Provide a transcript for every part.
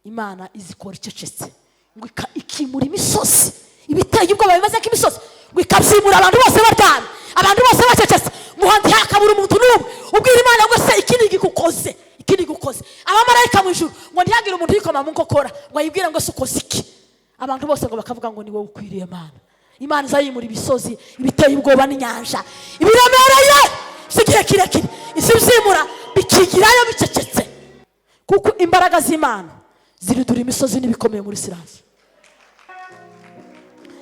Imana izikora icecetse ngo ikimura imisozi ibiteye ubwoba bimeze nk'imisozi ngo ikabyimura abantu bose baryamye abantu bose bacecetse ngo hakabura umuntu n'umwe ubwira Imana ngo se iki ni gukoze abamarayika mu ijuru ngo ntihagire umuntu yikoma mu nkokora ngo ayibwire ngo se ukoze iki abantu bose ngo bakavuga ngo ni wowe ukwiriye Imana izayimura ibisozi ibiteye ubwoba n'inyanja ibiremereye igihe kirekire izibyimura bikigirayo bicecetse kuko imbaraga z'Imana ziridura imisozi n'ibikomeye muri Isiraheli.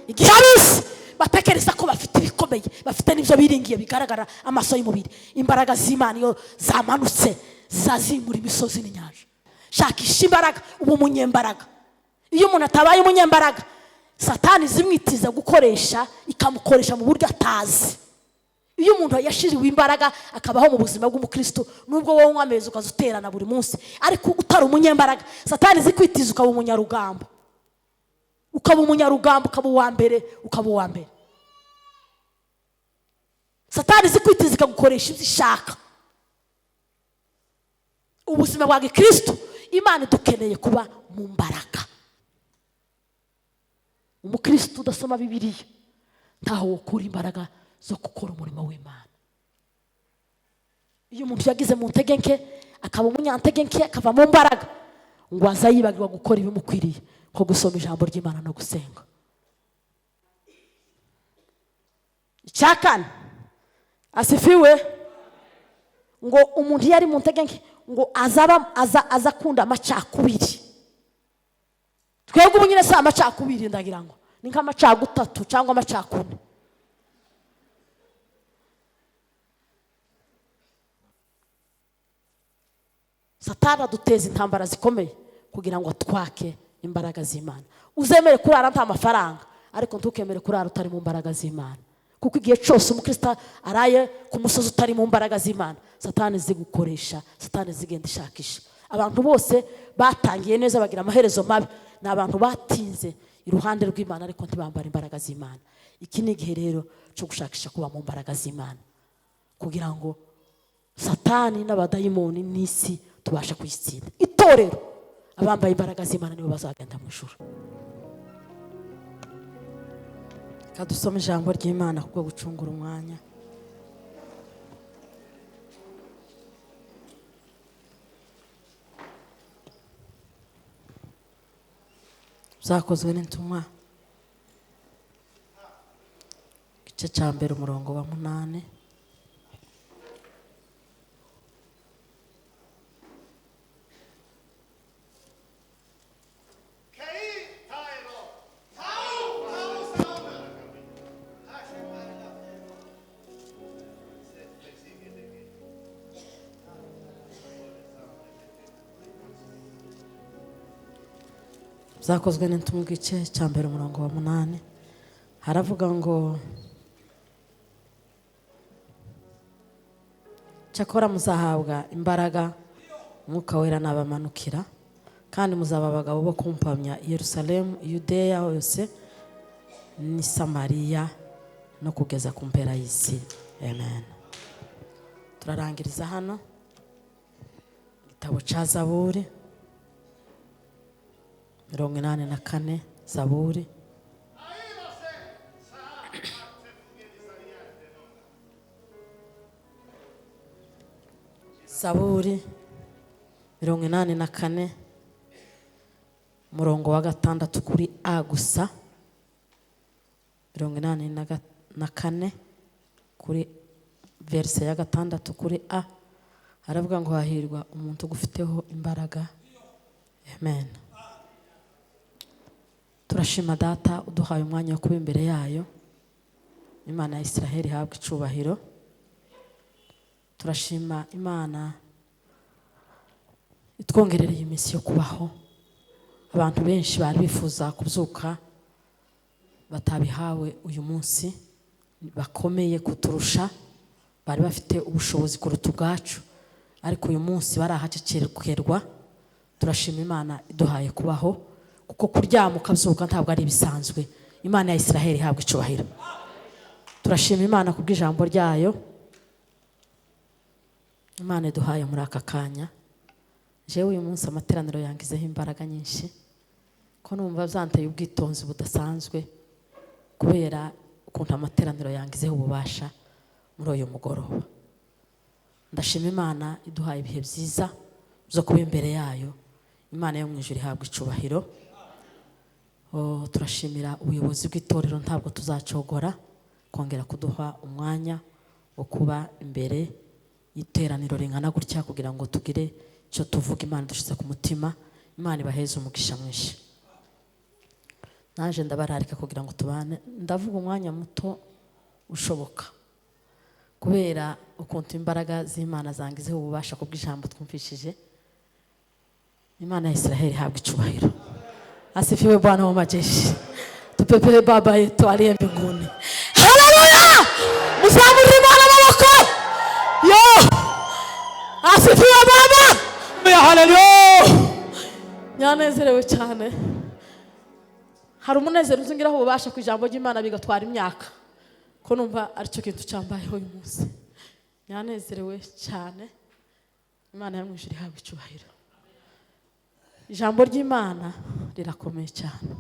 Igihe abisi batekereza ko bafite ibikomeye bafite n'ibyo biringiye bigaragara amaso y'umubiri, imbaraga z'Imana iyo zamanutse zazimura imisozi n'inyanja. Shakisha imbaraga ubu umunyembaraga. Iyo umuntu atabaye umunyembaraga Satani zimwitiza gukoresha ikamukoresha mu buryo atazi. Iyo umuntu yashiriwe imbaraga akabaho mu buzima bw'umukristo nubwo wowe umwamezi ukazuterana buri munsi ariko utari umunyembaraga Satani zikwitiza ukaba umunyarugambo ukaba uwa mbere Satani zikwitiza ikagukoresha ibyo ishaka. Ubuzima bwa Kristo Imana dukeneye kuba mu mbaraga. Umukristo udasoma Bibiliya ntaho ukura imbaraga zo gukora umurimo w'Imana. Iyo umuntu yagize mu ntege nke akaba umunyantege nke akava mu mbaraga ngo azayibagirwa gukora ibimukwiriye nko gusoma ijambo ry'Imana no gusenga. Icyakane asifiwe ngo umuntu yari mu ntege nke ngo aza kunda amacakubiri. Twebwe ubu nyine si amacakubiri ndagira ngo ni nk'amacagutatu cyangwa amacakune. Satani aduteza intambara zikomeye kugira ngo atwake imbaraga z'Imana. Uzemere kurara nta mafaranga ariko ntukemere kurara utari mu mbaraga z'Imana, kuko igihe cyose umukristo araye ku musozi utari mu mbaraga z'Imana Satani zigukoresha, Satani zigenda ishakisha. Abantu bose batangiye neza bagira amaherezo mabi ni abantu batinze iruhande rw'Imana ariko ntibambara imbaraga z'Imana. Iki ni igihe rero cyo gushakisha kuba mu mbaraga z'Imana kugira ngo Satani n'abadayimoni n'isi tubasha kuyitsinda. Itorero abambaye imbaraga z'Imana nibo bazagenda mu ijuru. Kadusome ijambo ry'Imana kubwo gucungura umwanya. Zakozwe n'intumwa igice cya mbere umurongo wa 8. Zakozwe n'intumwa igice cya mbere umurongo wa 8 haravuga ngo cyakora muzahabwa imbaraga Umwuka Wera nabamanukira kandi muzaba abagabo bo kumpamya i Yerusalemu, Yudeya hose ni Samariya no kugeza ku mpera y'isi. Amen. Turarangiriza hano igitabo cya Zaburi 84 Zaburi Zaburi 84 umurongo wa 6 kuri A gusa. 84 kuri verse ya 6 kuri A haravuga ngo hahirwa umuntu gufiteho imbaraga. Amen. Turashima Data uduhaye umwanya wo kuba imbere yayo. Imana ya Isiraheli habwe icubahiro. Turashima Imana itwongerereye iminsi yo kubaho. Abantu benshi bari bifuza kubyuka batabihawe uyu munsi, bakomeye kuturusha, bari bafite ubushobozi kuruta ubwacu, ariko uyu munsi barahacekerwa. Turashima Imana iduhaye kubaho, kuko kuryama ukabyuka ntabwo ari bisanzwe. Imana ya Isiraheli habwe icubahiro. Turashima Imana kubw'ijambo ryayo Imana iduhaye muri aka kanya. jewe uyu munsi amateraniro yangizeho imbaraga nyinshi ko numva byanteye ubwitonzi budasanzwe kubera ukuntu amateraniro yangizeho ububasha muri uyu mugoroba. Ndashima Imana iduhaye ibihe byiza byo kuba imbere yayo. Imana yo mu ijuru ihabwa icubahiro. Turashimira ubuyobozi bw'itorero, ntabwo tuzacogora kongera kuduha umwanya wo kuba imbere y'iteraniro ringana gutya kugira ngo tugire icyo tuvuga Imana dushize ku mutima. Imana ibaheze umugisha mwinshi. Naje ndabararika kugira ngo tubane, ndavuga umwanya muto ushoboka kubera ukuntu imbaraga z'Imana zangizeho ububasha kubw'ijambo twumvishije. Imana ya Israeli ihabwa icubahiro. Asifiwe Bwana wa majeshi. Tupepele Baba yetu aliye mbinguni. Haleluya! Mzamuri Imana amaboko. Yo! Asifiwe Baba. Haleluya! Nyanezerewe cyane. Hari umunezero uzingiraho ububasha ku ijambo ry'Imana bigatwara imyaka. Ko numva ari cyo kintu cyambayeho uyu munsi. Nyanezerewe cyane. Imana yo mu ijuru ihabwa icubahiro. Ijambo ry'Imana rirakomeye cyane.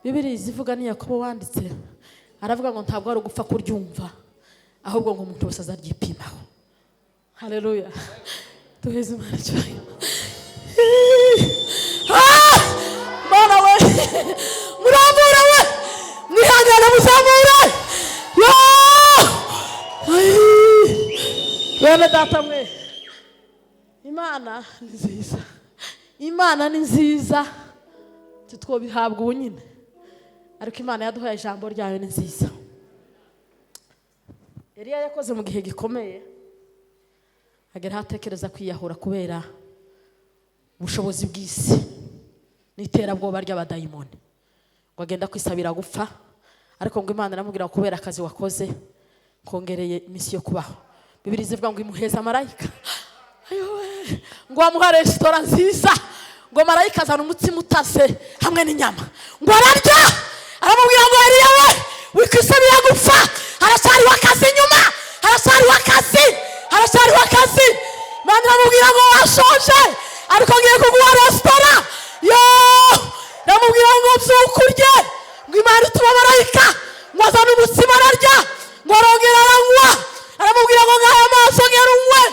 Bibiliya izivuga ni Yakobo wanditse, aravuga ngo ntabwo ari ugupfa kuryumva, ahubwo ngo umuntu wese azaryipimaho. Haleluya. Tuheze Imana cyane. Mana we, murambura we, mwihangane muzamure. Yo! Bene data mwe, Imana ni nziza. Imana ni nziza, tutwobihabwa ubu nyine, ariko Imana yaduhaye ijambo ryayo ni nziza. Eliya yakoze mu gihe gikomeye, agera hatekereza kwiyahura kubera ubushobozi bw'isi n'iterabwoba ry'abadayimoni, ngo agenda kwisabira gupfa, ariko ngo Imana iramubwira ngo kubera akazi wakoze kongereye iminsi yo kubaho. Bibiliya ivuga ngo imuheza marayika, ngo amuha resitora nziza, ngo marayika azana umutsima utase hamwe n'inyama, ngo ararya. Aramubwira ngo Eliya we, wikwisabira gupfa, haracyariho akazi inyuma, haracyariho akazi, haracyariho akazi. Imana iramubwira ngo washoje, ariko ngiye kuguha resitora. Yo! Iramubwira ngo byuka urye, ngo Imana ituma marayika ngo azana umutsima ararya, ngo arongera aranywa. Aramubwira ngo ngaho amaso ngera unywe,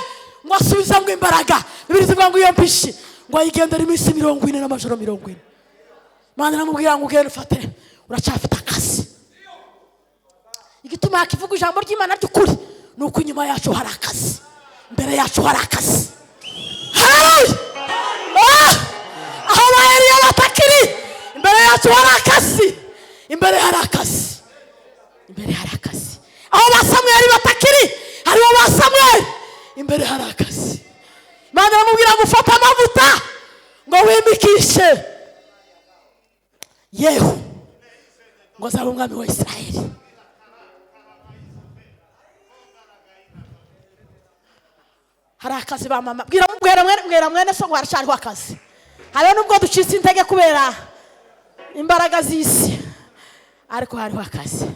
ngo asubiza ngo imbaraga. Bibiliya ivuga ngo iyo mpishi ngo ayigendera iminsi 40 n'amajoro 40. Imana iramubwira ngo ugende ufate, uracyafite akazi. Igituma yakivuga ijambo ry'Imana ry'ukuri nuko inyuma yacu hari akazi, imbere yacu hari akazi. Haleluya! Aho Eliya batakiri, imbere yacu hari akazi, imbere hari akazi, imbere hari akazi. Aho ba Samweli batakiri, hariho ba Samweli, imbere hari akazi. Imana iramubwira ngo ufate amavuta ngo wimikishe Yehu ngo azabe umwami wa Israeli. Hari akazi ba mama, bwira mwene so ngo harashariho akazi. Hariho nubwo ducitse intege kubera imbaraga z'isi, ariko hariho akazi.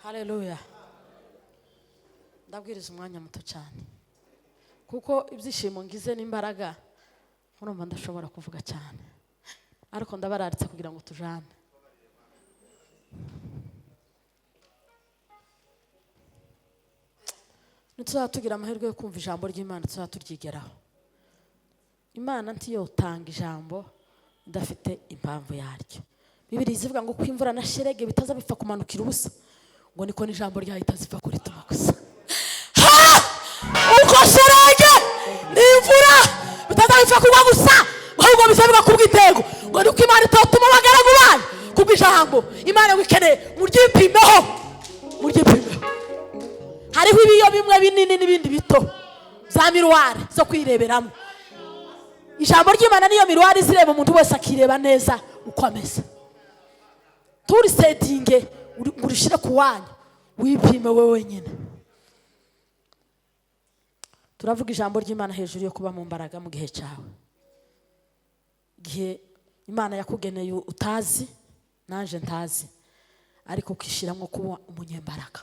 Haleluya. Ndabwiriza umwanya muto cyane kuko ibyishimo ngize n'imbaraga urumva ndashobora kuvuga cyane, ariko ndabararitse kugira ngo tujane. Nituzatugira amahirwe yo kumva ijambo ry'Imana, tuzaturyigeraho. Imana ntiyotanga ijambo idafite impamvu yaryo. Bibiliya ivuga ngo ko imvura na sherege bitaza bipfa kumanukira ubusa, ngo niko n'ijambo ryayo itazipfa kurituma gusa. Uko sherege n'imvura bitaza bipfa kugwa gusa, ahubwo bizavuga kubw'intego, ngo niko Imana itotuma abagaragu bayo kubw'ijambo. Imana wikeneye muryipimeho, muryipimeho. Hariho ibiyo bimwe binini n'ibindi bito za miruwari zo kwireberamo. Ijambo ry'Imana niyo miruwari zireba umuntu wese akireba neza uko ameze. Turi settinge urishire ku wanyu, wipime wewe wenyine. turavuga ijambo ry'Imana hejuru yo kuba mu mbaraga mu gihe cyawe, igihe Imana yakugeneye utazi nanje ntazi, ariko ukishiramo kuba umunyembaraga.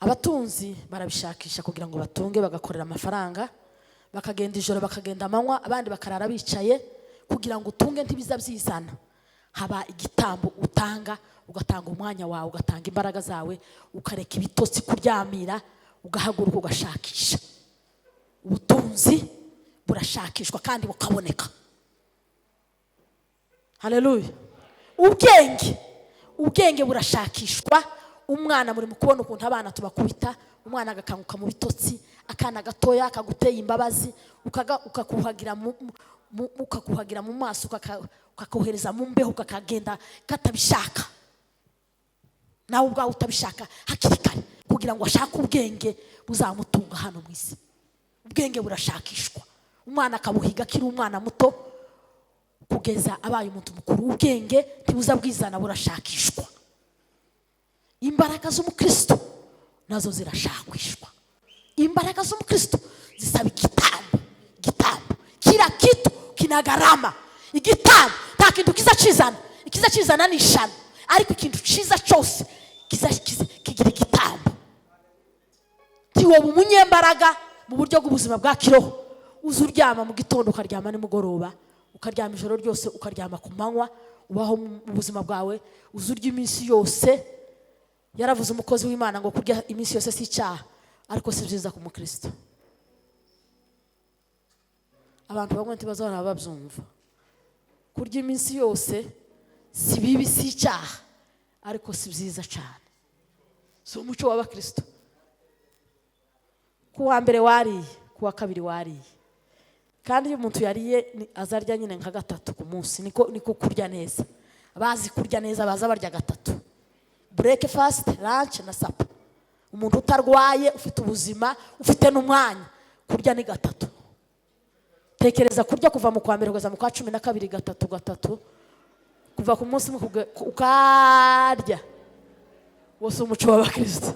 Abatunzi barabishakisha kugira ngo batunge, bagakorera amafaranga, bakagenda ijoro bakagenda amanywa, abandi bakarara bicaye kugira ngo utunge ntibiza byizana. Haba igitambo utanga, ugatanga umwanya wawe, ugatanga imbaraga zawe, ukareka ibitotsi kuryamira, ugahaguruka ugashakisha. Ubutunzi burashakishwa kandi bukaboneka. Haleluya. Ubwenge burashakishwa. Umwana muri mukubona ukuntu abana tubakubita, umwana agakanguka mu bitotsi, akana gatoya akaguteye imbabazi, ukakuhagira mu maso, ukakohereza mu mbeho, ukakagenda katabishaka, nawe ubwawe utabishaka hakiri kare, kugira ngo ashake ubwenge buzamutunga hano mu isi. Ubwenge burashakishwa. Umwana akabuhiga akiri umwana muto kugeza abaye umuntu mukuru. Ubwenge ntibuza bwizana, burashakishwa. Imbaraga z'umukristo nazo zirashakishwa. Imbaraga z'umukristo zisaba igitambo. Kila kitu kina gharama. Igitambo nta kintu kiza cizana, ikiza cizana ni ishano, ariko ikintu ciza cyose kigira igitambo. Tiwo umunyembaraga mu buryo bw'ubuzima bwa kiroho. Uzuryama mu gitondo, ukaryama nimugoroba, ukaryama ijoro ryose, ukaryama ku manywa, ubaho mu buzima bwawe. Uzurya iminsi yose. Yaravuze umukozi w'Imana ngo kurya iminsi yose si icyaha, ariko si byiza ku mukristo. Abantu bamwe ntibazabona babyumva. Kurya iminsi yose si bibi, si icyaha, ariko si byiza cyane. Si umuco w'abakristo. Kuwa mbere wariye, kuwa kabiri wariye, kandi iyo umuntu yariye azarya nyine nka gatatu ku munsi. Niko kurya neza. Abazi kurya neza baza barya gatatu: breakfast, lunch na supper. Umuntu utarwaye, ufite ubuzima, ufite n'umwanya, kurya ni gatatu. Tekereza kurya kuva mu kwa mbere kugeza mu kwa 12 gatatu, kuva ku munsi ukarya. Wose umuco w'abakristo.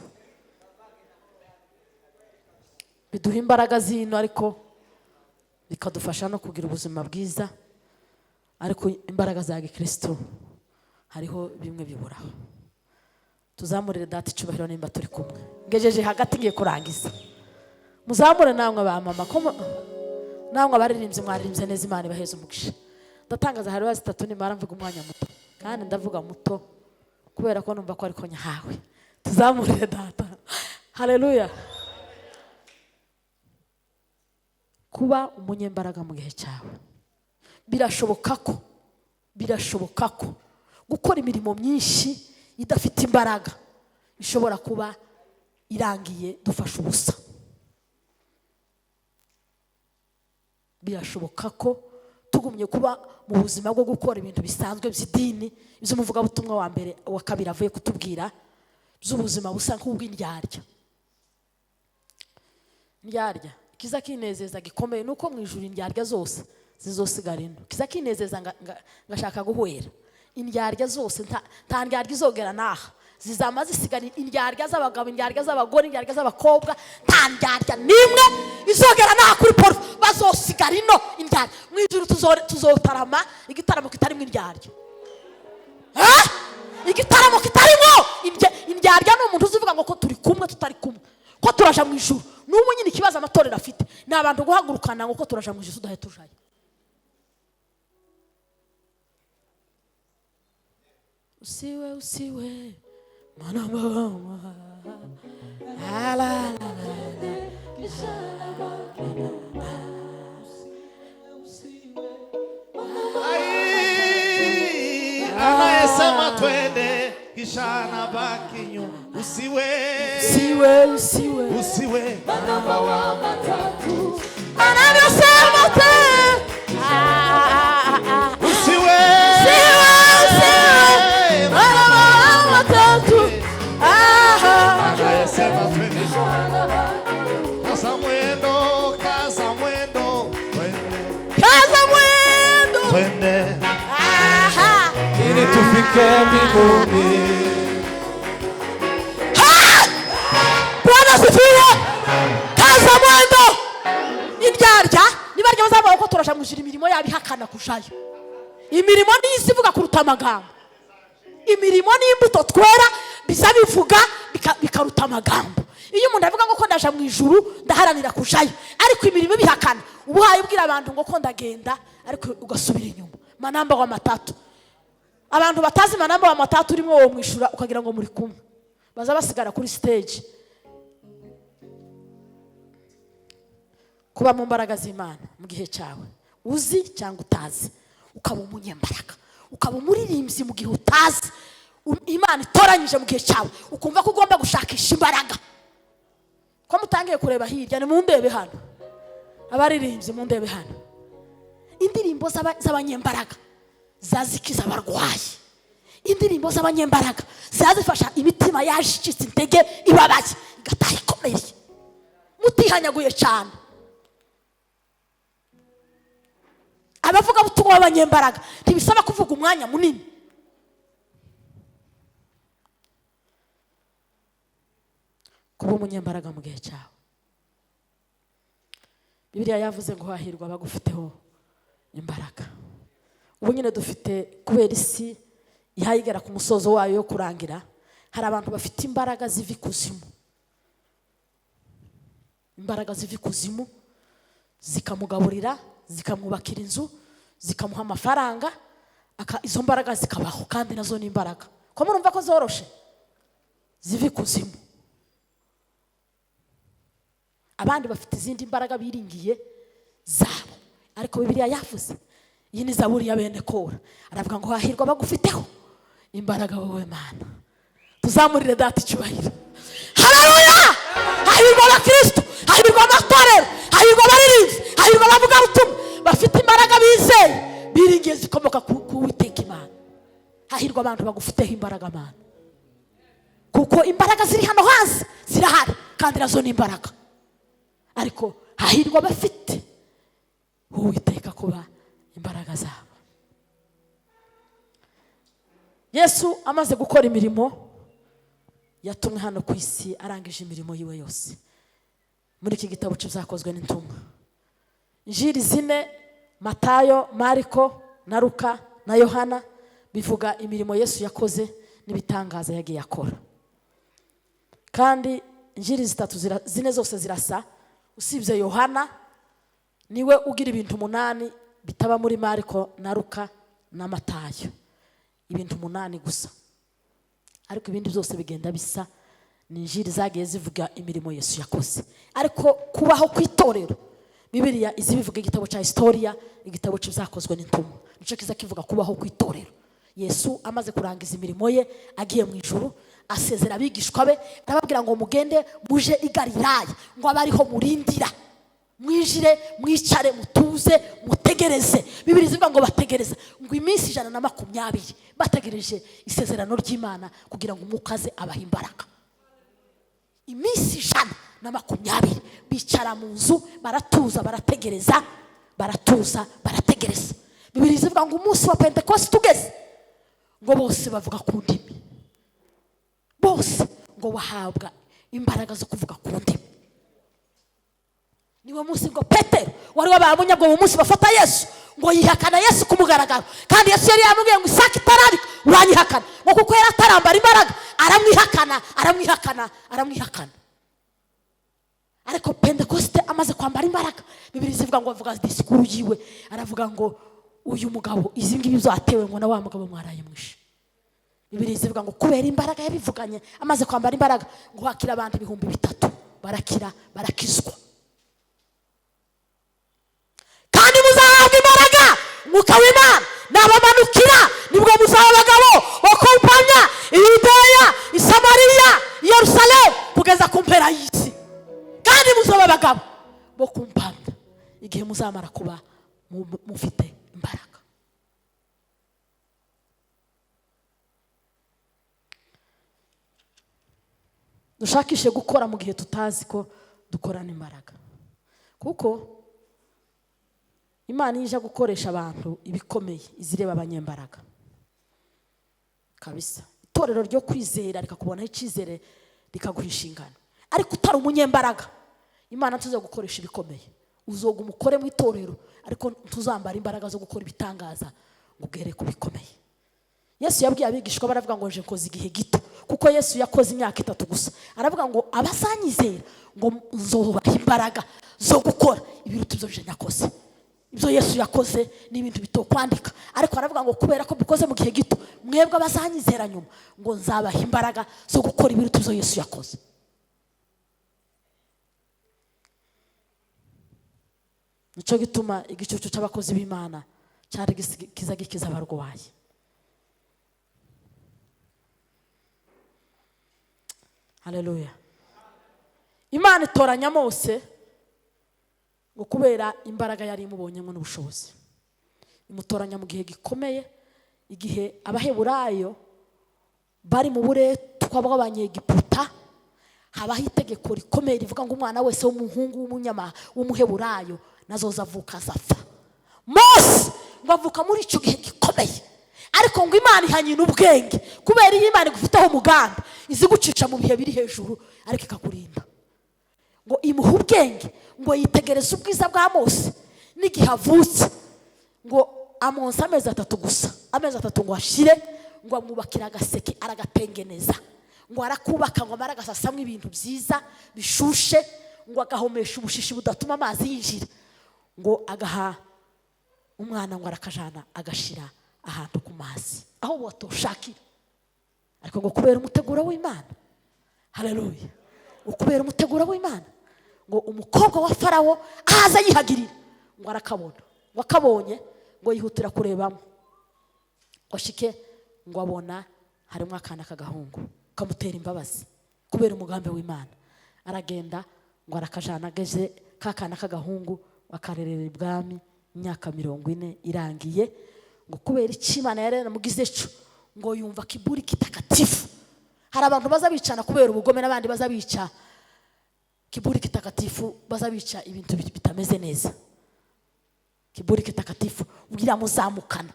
Biduha imbaraga zino, ariko bikadufasha no kugira ubuzima bwiza, ariko imbaraga za gikristo hariho bimwe biburaho. Tuzamurire data icubahiro nimba turi kumwe. Ngejeje hagati ngiye kurangiza. Muzamure namwe ba mama, ko namwe abaririmbye mwaririmbye neza, Imana ibaheze umugisha. Ndatangaza hari wazi 3 nimara mvuga umwanya muto, kandi ndavuga muto kubera ko numva ko ariko nyahawe. Tuzamurire data. Haleluya. Kuba umunyembaraga mu gihe cyawe birashoboka ko gukora imirimo myinshi idafite imbaraga ishobora kuba irangiye dufasha ubusa. Birashoboka ko tugumye kuba mu buzima bwo gukora ibintu bisanzwe by'idini, iz'umuvuga butumwa wa mbere wa kabiri avuye kutubwira, z'ubuzima busa nk'ubw'indyarya. Indyarya kiza kinezeza gikomeye nuko mu ijuru indyarya zose zizosigara ino. Kiza kinezeza ngashaka guhwera. Indyarya zose nta ndyarya izogera naha, zizama zisigara indyarya z'abagabo, indyarya z'abagore, indyarya z'abakobwa. Nta ndyarya nimwe izogera naha kuri poro, bazosigara ino indyarya. Mu ijuru tuzotarama igitaramo kitarimo indyarya. Igitaramo kitarimo indyarya. Ni umuntu uzivuga ngo ko turi kumwe tutari kumwe, ko turaja mu ijuru. N'ubu nyine ikibazo amatorero afite ni abantu guhagurukana ngo ko turaja mu ijuru tudahe tujaye. Usiwe mana mama ala anayesema twende kisha nabaki nyuma. Usiwe Namba wa matatu anayesema twende usiwe anayesema twende kaza mwendo twende ili tufike mbinguni. Bwana asifiwe. baja mu ijuru imirimo yabo ihakana kujayo. Imirimo niyo ivuga kuruta amagambo. Imirimo n'imbuto twera biza bivuga bikaruta amagambo. Iyo umuntu avuga ngo ko ndaje mu ijuru ndaharanira kujayo, ariko imirimo bihakana, ubuhaye ubwira abantu ngo ko ndagenda ariko ugasubira inyuma. Manamba wa matatu, abantu batazi manamba wa matatu urimo wo mwishura ukagira ngo muri kumwe, baza basigara kuri stage. Kuba mu mbaraga z'Imana mu gihe cyawe, uzi cyangwa utazi, ukaba umunyembaraga, ukaba umuririmbyi mu gihe utazi Imana itoranyije mu gihe cyawe, ukumva ko ugomba gushakisha imbaraga. Ko mutangiye kureba hirya, ni mu ndebe hano, abaririmbyi mu ndebe hano, indirimbo z'abanyembaraga zazikiza abarwayi, indirimbo z'abanyembaraga zazifasha imitima yashitse intege ibabaye igataha ikomeye, mutihanyaguye cyane. Abavuga butumwa b'abanyembaraga ntibisaba kuvuga umwanya munini. Kuba umunyembaraga mu gihe cyawe, Bibiliya yavuze ngo hahirwa abagufiteho imbaraga. Ubu nyine dufite kubera isi ihayigera ku musozo wayo yo kurangira, hari abantu bafite imbaraga ziva ikuzimu, imbaraga ziva ikuzimu zikamugaburira, zikamwubakira inzu, zikamuha amafaranga, izo mbaraga zikabaho, kandi nazo ni imbaraga. Ko murumva ko zoroshe ziva ikuzimu. Abandi bafite izindi imbaraga biringiye zabo, ariko Bibiliya yavuze, iyi ni Zaburi ya bene Kora, aravuga ngo hahirwa bagufiteho imbaraga wowe Mana. Tuzamurire data icyubahiro. Haleluya! Hahirwa abakristo, hahirwa amatorero, hahirwa abaririmbyi, hahirwa abavuga butumwa bafite imbaraga bizeye, biringiye zikomoka ku Uwiteka Imana. Hahirwa abantu bagufiteho imbaraga Mana, kuko imbaraga ziri hano hasi zirahari, kandi nazo ni imbaraga. Ariko hahirwa bafite Uwiteka kuba imbaraga zabo. Yesu amaze gukora imirimo yatumwe hano ku isi, arangije imirimo yiwe yose. Muri iki gitabo cy'ibyakozwe n'intumwa, Injili zine, Matayo, Mariko na Luka na Yohana, bivuga imirimo Yesu yakoze n'ibitangaza yagiye akora. Kandi Injili zine zose zirasa, usibye Yohana niwe ugira ibintu 8 bitaba muri Mariko na Luka na Matayo, ibintu 8 gusa, ariko ibindi byose bigenda bisa. Ni Injili zagiye zivuga imirimo Yesu yakoze. Ariko kubaho kwitorero, Bibiliya izibivuga igitabo cya historia, igitabo cy'ibyakozwe n'intumwa, nico kiza kivuga kubaho kwitorero. Yesu amaze kurangiza imirimo ye, agiye mu ijuru, asezera abigishwa be, arababwira ngo mugende muje i Galilaya, ngo abariho murindira, mwijire mwicare mutuze mutegereze. Bibiliya ivuga ngo bategereze ngo iminsi 120 bategereje isezerano ry'Imana kugira ngo umukaze abaha imbaraga. Iminsi 120 bicara mu nzu, baratuza barategereza, baratuza barategereza. Bibiliya ivuga ngo umunsi wa Pentecost tugeze, ngo bose bavuga ku ndimi, bose ngo bahabwa imbaraga zo kuvuga ku ndimi. Niwo munsi ngo Petero wari wabamunya ngo umunsi bafata Yesu, ngo yihakana Yesu kumugaragaro, kandi Yesu yari yamubwiye ngo isaki tarari uranyihakana, ngo kuko yari atarambara imbaraga, aramwihakana. Ariko Pentecost amaze kwambara imbaraga, Bibiliya ivuga ngo avuga disikuru yiwe, aravuga ngo uyu mugabo izi ngibi byatewe ngo na wa mugabo mwaraye mwishe. Bibiliya ivuga ngo kubera imbaraga yabivuganye, amaze kwambara imbaraga, ngo hakira abantu 3,000 barakira, barakizwa. Kandi muzahabwa imbaraga Mwuka w'Imana nabamanukira, nibwo muzaba abagabo bo kumpamya i Yudeya, i Samariya, i Yerusalemu, kugeza ku mpera y'isi. Kandi muzaba abagabo bo kumpamya igihe muzamara kuba mufite imbaraga. Dushakishe gukora mu gihe tutazi ko dukorana imbaraga, kuko Imana ije gukoresha abantu ibikomeye, izireba abanyembaraga kabisa. Itorero ryo kwizera rikakubonaho icyizere, rikaguha inshingano. Ariko utari umunyembaraga, Imana tuze gukoresha ibikomeye, uzoga umukore mu itorero ariko ntuzambara imbaraga zo gukora ibitangaza ngo ugere ku bikomeye. Yesu yabwiye abigishwa baravuga ngo nje nkoze igihe gito, kuko Yesu yakoze imyaka 3 gusa. Aravuga ngo abazanyizera ngo nzobaha imbaraga zo gukora ibiruta ibyo nje nakoze. Ibyo Yesu yakoze ni ibintu bito kwandika, ariko aravuga ngo kubera ko bikoze mu gihe gito, mwebwe abazanyizera nyuma ngo nzabaha imbaraga zo gukora ibiruta ibyo Yesu yakoze. Nico gituma igicucu cy'abakozi b'Imana cyari kiza abarwayi. Haleluya. Imana itoranya Mose ngo kubera imbaraga yari imubonyemo n'ubushobozi. Imutoranya mu gihe gikomeye, igihe abaheburayo bari mu buretwa bw'abanyegiputa, habaho itegeko rikomeye rivuga ngo umwana wese w'umuhungu w'umuheburayo nazoza avuka azapfa. Mose ngo avuka muri icyo gihe gikomeye, ariko ngo Imana ihanyina ubwenge, kubera iyi Imana igufiteho umugambi izi gucica mu bihe biri hejuru ariko ikakurinda. Ngo imuha ubwenge, ngo yitegereze ubwiza bwa Mose n'igihe avutse, ngo amonsa amezi 3 gusa, amezi 3 ngo ashire, ngo amwubakira agaseke aragatengeneza, ngo arakubaka ngo amara agasasamwe ibintu byiza bishushe, ngo agahomesha ubushishi budatuma amazi yinjira, ngo agaha umwana ngo arakajana agashira ahantu ku mazi aho watoshakira. Ariko ngo kubera umuteguro w'Imana, haleluya, ukubera umuteguro w'Imana, ngo umukobwa wa Farawo ahaza yihagirira, ngo arakabona, ngo akabonye ngo yihutira kurebamo, oshike ngo abona harimo akana k'agahungu kamutera imbabazi kubera umugambi w'Imana. Aragenda ngo arakajana ageze kakana k'agahungu bakarerera ibwami imyaka 40 irangiye, ngo kubera Imana yarena mugize cyo ngo yumva kiburi kitakatifu. Hari abantu bazabicana kubera ubugome, n'abandi bazabica kiburi kitakatifu, bazabica ibintu bitameze neza. Kiburi kitakatifu ugira muzamukana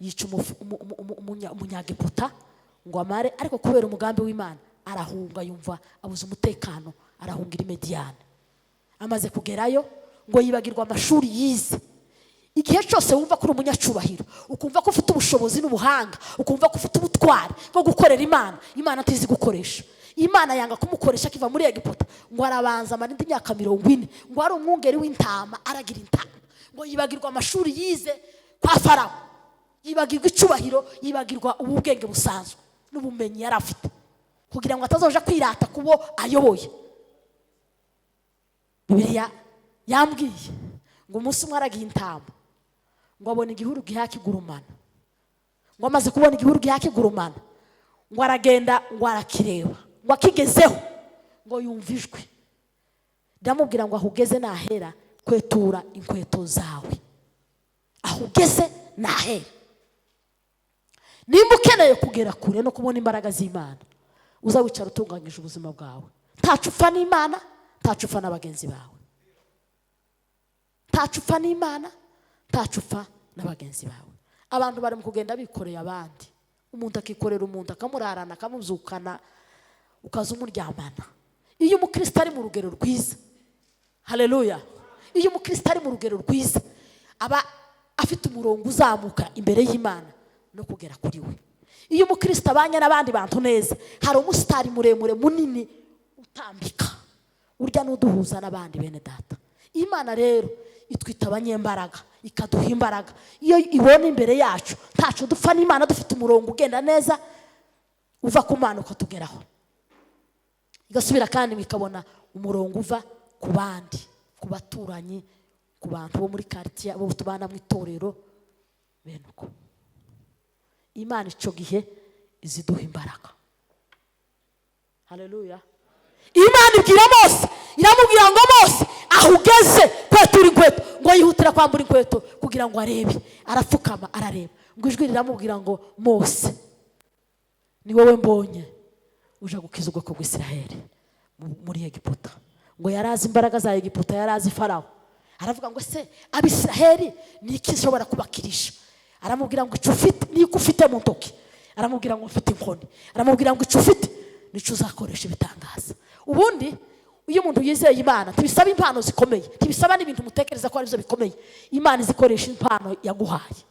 yica umunyagiputa ngo amare, ariko kubera umugambi w'Imana arahunga, yumva abuze umutekano, arahungira Mediyani. Amaze kugerayo ngo yibagirwa amashuri yize. Igihe cyose wumva ko uri umunyacubahiro, ukumva ko ufite ubushobozi n'ubuhanga, ukumva ko ufite ubutwari bwo gukorera Imana, Imana atizi gukoresha. Imana yanga kumukoresha kiva muri Egiputa, ngo arabanza amarindi imyaka 40, ngo ari umwungeri w'intama, aragira intama. Ngo yibagirwa amashuri yize kwa Farawo, yibagirwa icubahiro, yibagirwa ubwenge busanzwe n'ubumenyi yari afite, kugira ngo atazoja kwirata kubo ayoboye. Bibiliya yambwiye ngo umunsi umwe aragiye intama, ngo abona igihuru gihakigurumana, ngo amaze kubona igihuru gihakigurumana, ngo aragenda ngo arakireba, ngo akigezeho ngo yumva ijwi ndamubwira ngo ahugeze nahera kwetura inkweto zawe, ahugeze nahera. Nimba ukeneye kugera kure no kubona imbaraga z'Imana, uzawicara utunganyije ubuzima bwawe, ntacupfa n'Imana, ntacupfa n'abagenzi bawe, ntacupfa n'Imana, ntacupfa n'abagenzi bawe. Abantu bari mu kugenda bikoreye abandi, umuntu akikorera umuntu akamurarana akamuzukana ukaza umuryamana. Iyo umukristo ari mu rugero rwiza, haleluya, iyo umukristo ari mu rugero rwiza, aba afite umurongo uzamuka imbere y'Imana no kugera kuri we. Iyo umukristo abanye n'abandi bantu neza, hari umusitari muremure munini utambika, urya n'uduhuza n'abandi bene data. Imana rero itwita abanyembaraga, ikaduha imbaraga. Iyo ibona imbere yacu ntacu dupfa n'Imana, dufite umurongo ugenda neza uva ku Mana ukatugeraho, igasubira kandi mikabona umurongo uva ku bandi, ku baturanyi, ku bantu bo muri quartier, abo tubana mu itorero bene uko. Imana ico gihe iziduha imbaraga, haleluya. Imana ibwira Mose, iramubwira ngo Mose ahugeze kwetura inkweto, ngo yihutira kwambura inkweto kugira ngo arebe. Arapfukama arareba, ngo ijwi riramubwira ngo Mose, ni wowe mbonye uja gukiza ubwoko bw'Isiraheli muri Egiputa. Ngo yarazi imbaraga za Egiputa, yarazi Farawo. Aravuga ngo se Abisiraheli ni iki nshobora kubakirisha? Aramubwira ngo icyo ufite niko ufite mu ntoki. Aramubwira ngo ufite inkoni. Aramubwira ngo icyo ufite nico uzakoresha ibitangaza. Ubundi iyo umuntu yizeye Imana ntibisaba impano zikomeye, ntibisaba n'ibintu mutekereza ko ari byo bikomeye. Imana izikoresha impano yaguhaye.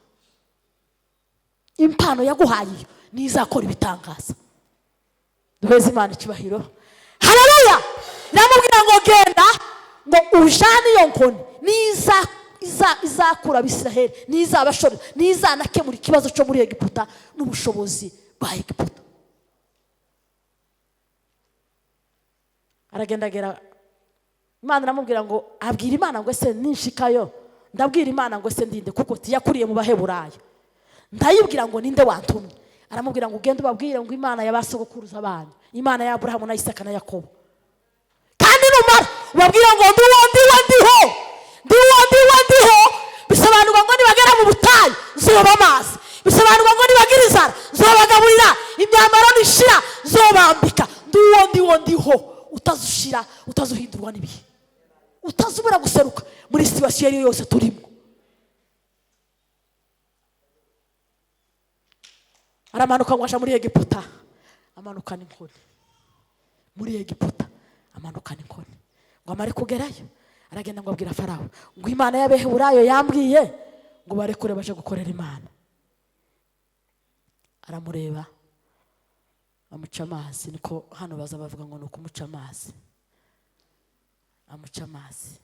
Impano yaguhaye ni izakora ibitangaza. Duheze Imana icyubahiro. Haleluya. Namubwira ngo genda ngo ujane iyo nkoni izakura Abisiraheli, n'izabashora, n'izanakemura ikibazo cyo muri Egiputa n'ubushobozi bwa Egiputa. Aragendagera Imana iramubwira ngo abwira Imana ngo ese ninshikayo ndabwira Imana ngo ese ndinde kuko tiyakuriye mu Baheburayo. Ndayibwira ngo ninde wantumye. Aramubwira ngo ugende ubabwire ngo Imana yabasogokuruza banyu, Imana ya Abrahamu na Isaka na Yakobo. Kandi numara ubabwira ngo ndiho bisobanurwa ngo nibagera mu butayu nzoba amazi, bisobanurwa ngo nibagira inzara nzobagaburira, imyambaro nishira nzobambika. Ndiho utazushira, utazuhindurwa n'ibihe, utazubura guseruka muri situation yose turimo. Aramanuka ngo aja muri Egiputa, amanukana inkoni. Muri Egiputa amanukana inkoni. Ngo amare kugerayo aragenda ngo abwira Farawo ngo Imana y'Abaheburayo yambwiye ngo barekure baje gukorera Imana. Aramureba amuca amazi, niko hano baza bavuga ngo nuko umuca amazi. Amuca amazi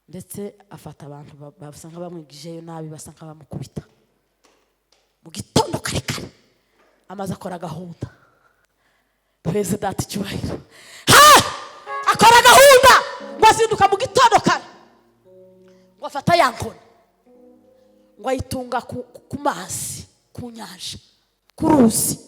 ndetse afata abantu basanga bamwigijeyo nabi, basanga bamukubita. Mu gitondo kare amaze akora gahunda. Praise that icyubahiro. Akora gahunda ngo azinduka mu gitondo kare ngo afata ya nkoni ngo ayitunga ku mazi, ku nyanja, ku ruzi.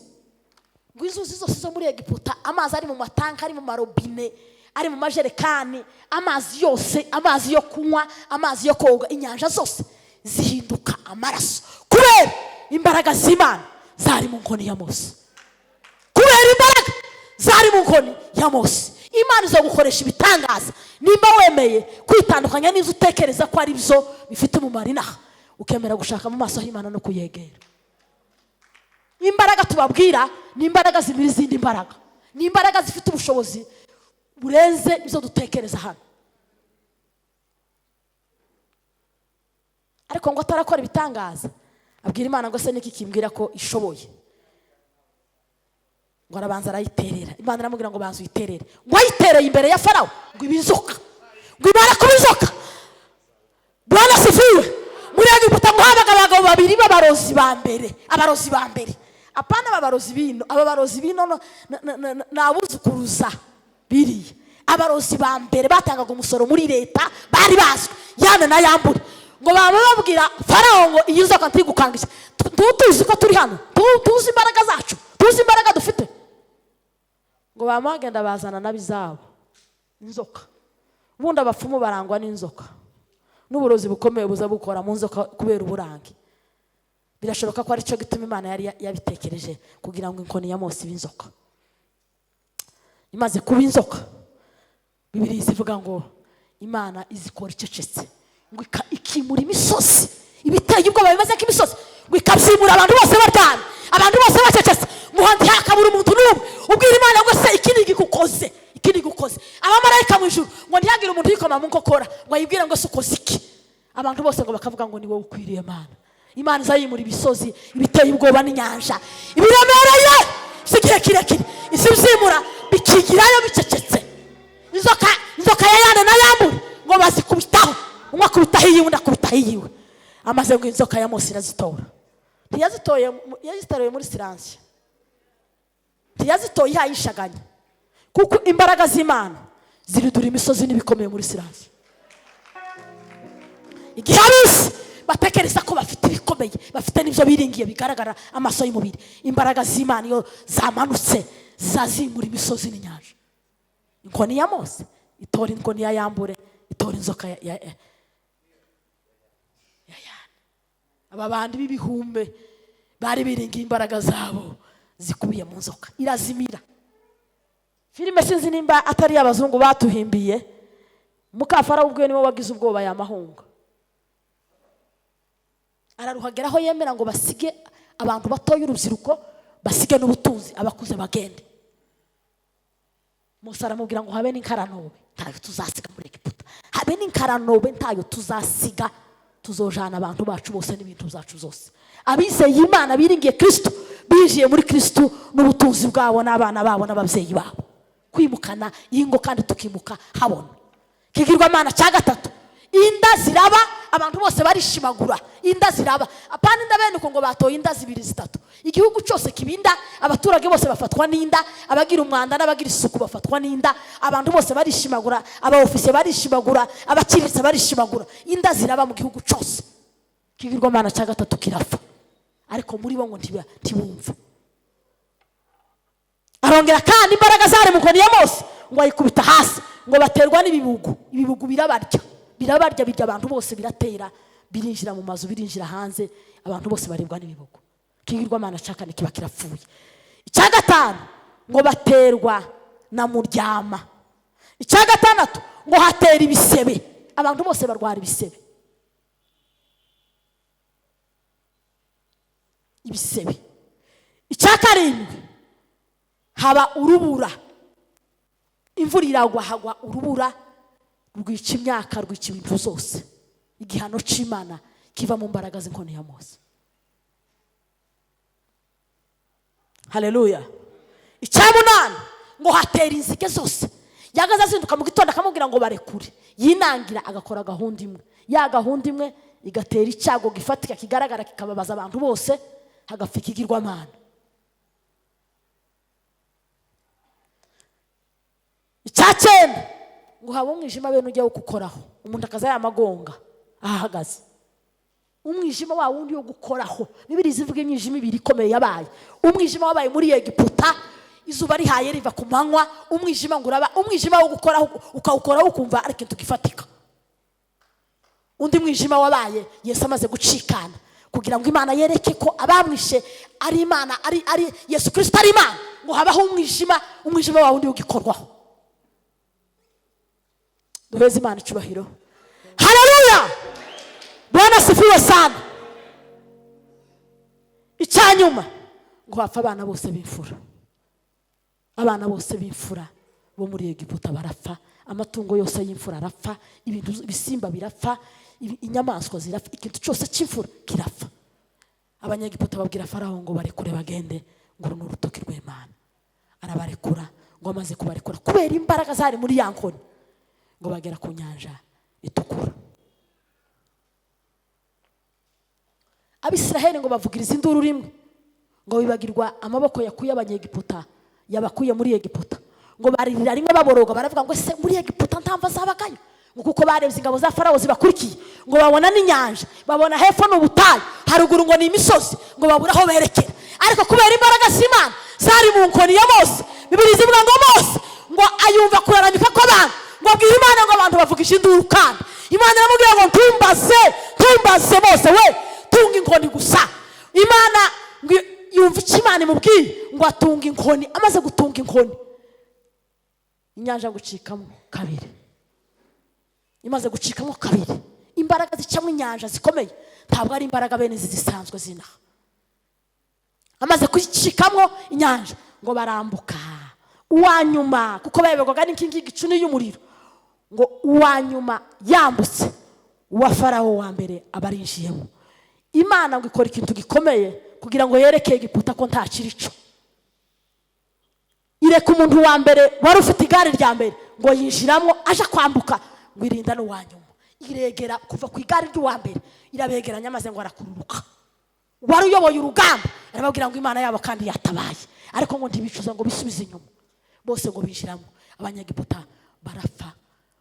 Ngo inzuzi zose zo muri Egiputa amazi ari mu matanka, ari mu marobine, ari mu majerekani, amazi yose, amazi yo kunywa, amazi yo koga, inyanja zose zihinduka amaraso kubera imbaraga z'Imana zari mu nkoni ya Mose. Kubera imbaraga zari mu nkoni ya Mose. Imana izo gukoresha ibitangaza nimba wemeye kwitandukanya n'izo utekereza ko ari byo bifite umumaro inaha, ukemera gushaka mu maso y'Imana no kuyegera. Imbaraga tubabwira ni imbaraga zimira izindi imbaraga, ni imbaraga zifite ubushobozi burenze izo dutekereza hano. Ariko ngo atarakora ibitangaza abwira Imana ngo se niki kimbwira ko ishoboye. Ngo arabanza arayiterera. Imana iramubwira ngo banza uyiterere. Ngo ayitereye imbere ya Farawo ngo ibizoka, ngo ibara kubizoka. Bwana sifiwe. Muri Egiputa ngo habaga abagabo babiri b'abarozi ba mbere, abarozi ba mbere. Apana abarozi bino, abarozi bino nabuzukuruza biriye. Abarozi ba mbere batangaga umusoro muri leta, bari bazwi Yane na Yambure. Ngo bababwira Farawo ngo iyi nzoka ntigukangisha. Tuzi ko turi hano, tuzi imbaraga zacu, tuzi imbaraga dufite. Ngo bamagenda bazana nabizabo inzoka. Ubundi abapfumu barangwa n'inzoka, n'uburozi bukomeye buza bukora mu nzoka kubera uburangi. Birashoboka ko ari cyo gituma Imana yari yabitekereje kugira ngo inkoni ya Mose ibinzoka. Imaze kuba inzoka, Bibiliya ivuga ngo Imana izikora icecetse, ngo ikimura imisozi, ibiteye ubwoba bimeze nk'imisozi, ngo ikabyimura abantu bose baryamye, abantu bose bacecetse, ngo handi hakabura umuntu n'umwe. Ubwira Imana ngo se ikindi gikukoze, ikindi gukoze. Abamarayika mu ijuru ngo ntihagire umuntu yikoma mu nkokora ngo ayibwire ngo se ukoze iki. Abantu bose ngo bakavuga ngo ni wowe ukwiriye Imana. Imana izayimura ibisozi, ibiteye ubwoba n'inyanja, ibiremereye sigihe kirekire, izimura bikigirayo bicecetse. Inzoka ya Yane na Yambure ngo bazikubitaho, umwe akubitaho iyiwe undi akubitaho iyiwe. Amaze ngo inzoka ya Mose irazitora. Ntiyazitoye muri silence, ntiyazitoye yayishaganya, kuko imbaraga z'Imana ziridura imisozi n'ibikomeye muri silence. Igihe abisi batekereza ko bafite ibikomeye, bafite n'ibyo biringiye bigaragara amaso y'umubiri, imbaraga z'Imana iyo zamanutse zazimura imisozi n'inyanja. Inkoni ya Mose itora inkoni ya Yambure, itora inzoka ya Yane. Aba bandi b'ibihumbe bari biringiye imbaraga zabo zikubiye mu nzoka, irazimira. Filime sinzi nimba atari abazungu batuhimbiye, Mukafarawo ubwe niwe wagize ubwoba yamahunga. Araruhageraho yemera ngo basige abantu batoye urubyiruko, basige n'ubutunzi, abakuze bagende. Mose aramubwira ngo habe n'inkaranobe ntayo tuzasiga muri Egiputa, habe n'inkaranobe ntayo tuzasiga, tuzojana abantu bacu bose n'ibintu byacu zose. Abizeye Imana biringiye Kristo bijiye muri Kristo n'ubutunzi bwabo n'abana babo n'ababyeyi babo, kwimukana ingo kandi tukimuka habona. Kigirwamana cya gatatu, inda ziraba, abantu bose barishimagura, inda ziraba. Apana inda bene uko ngo batoye inda zibiri zitatu, igihugu cyose kibinda, abaturage bose bafatwa n'inda, abagira umwanda n'abagira isuku bafatwa n'inda, abantu bose barishimagura, aba ofisiye barishimagura, abakiritse barishimagura, inda ziraba mu gihugu cyose. Kigirwamana cya gatatu kirapfa, ariko muri bo ngo ntibumva. Arongera kandi imbaraga zari mu nkoni ya Mose ngo ayikubita hasi, ngo baterwa n'ibibugu, ibibugu birabarya birya abantu bose, biratera birinjira mu mazu, birinjira hanze, abantu bose baribwa n'ibibugu. Kigirwamana cya kane kiba kirapfuye. Icya gatanu ngo baterwa na muryama. Icya gatandatu ngo hatera ibisebe, abantu bose barwara ibisebe. Icya karindwi haba urubura, imvura iragwa, hagwa urubura rwica imyaka, rwica ibintu zose. Igihano cy'Imana kiva mu mbaraga z'inkoni ya Mose. Haleluya. Icya munani ngo hatera inzige zose, yagaze azinduka mu gitondo akamubwira ngo barekure, yinangira agakora gahunda imwe, ya gahunda imwe igatera icyago gifatika kigaragara kikababaza abantu bose, hagapfa ikigirwamana. Icya cyenda ngo haba umwijima bene ujya wo gukoraho, umuntu akaza yamagonga ahagaze, umwijima wa wundi wo gukoraho. Bibiri zivuga imyijima ibiri ikomeye yabaye. Umwijima wabaye muri Egiputa, izuba rihaye riva ku manywa, umwijima ngo uraba, umwijima wo gukoraho ukawukoraho ukumva ari ikintu gifatika. Undi mwijima wabaye Yesu amaze gucikana, kugira ngo Imana yereke ko abamwishe ari Imana, ari Yesu Kristo ari Imana, ngo habaho umwijima wa wundi ugikorwaho. Duheze Imana icyubahiro. Haleluya. Bwana sifiwe sana. Icyanyuma ngo hapfa abana bose b'imfura, abana bose b'imfura bo muri Egiputa barapfa, amatungo yose y'imfura arapfa, ibintu bisimba birapfa, inyamaswa zirapfa, ikintu cyose cy'imfura kirapfa. Abanyegiputa babwira Farawo ngo barekure bagende, ngo runo rutoki rw'Imana. Arabarekura, ngo amaze kubarekura kubera imbaraga zari muri ya nkoni, ngo bagera ku nyanja itukura. Abisiraheli ngo bavugiriza induru rimwe, ngo bibagirwa amaboko yakuye abanyegiputa, yabakuye muri Egiputa, ngo baririra rimwe baboroga, baravuga ngo ese muri Egiputa ntamva zabagayo, ngo kuko barebye ingabo za Farawo zibakurikiye, ngo babona n'inyanja, babona hepfo n'ubutayu, haruguru ngo ni imisozi, ngo babura aho berekera. Ariko kubera imbaraga z'Imana zari mu nkoni ya Mose, Bibiri zivuga ngo Mose ngo ayumva kuraramika kw'abantu, ngo abwira Imana ngo abantu bavugisha induru, kandi Imana iramubwira ngo ntumbaze Mose we, tunga inkoni gusa. Imana ngo yumva icyo Imana imubwiye, ngo atunga inkoni. Amaze gutunga inkoni, inyanja gucikamo kabiri. Imaze gucikamo kabiri, imbaraga zicamo inyanja zikomeye, ntabwo ari imbaraga bene zisanzwe zinaha. Amaze kucikamo inyanja, ngo barambuka. Uwanyuma, kuko bayoberwaga n'inkingi y'igicuni y'umuriro, ngo uwanyuma yambutse, uwa Farawo wa mbere abarinjiyemo. Imana ngo ikora ikintu gikomeye kugira ngo yereke Egiputa ko nta kirico. Ireka umuntu wa mbere wari ufite igare rya mbere ngo yinjiramo aje kwambuka, ngo irinda n'uwanyuma. Iregera kuva ku igare ry'uwa mbere, irabegeranya maze ngo arakururuka. Wari uyoboye urugamba arababwira ngo Imana yabo kandi yatabaye, ariko ngo ntibicuza ngo bisubize inyuma. Bose ngo binjiramo, abanyegiputa barapfa,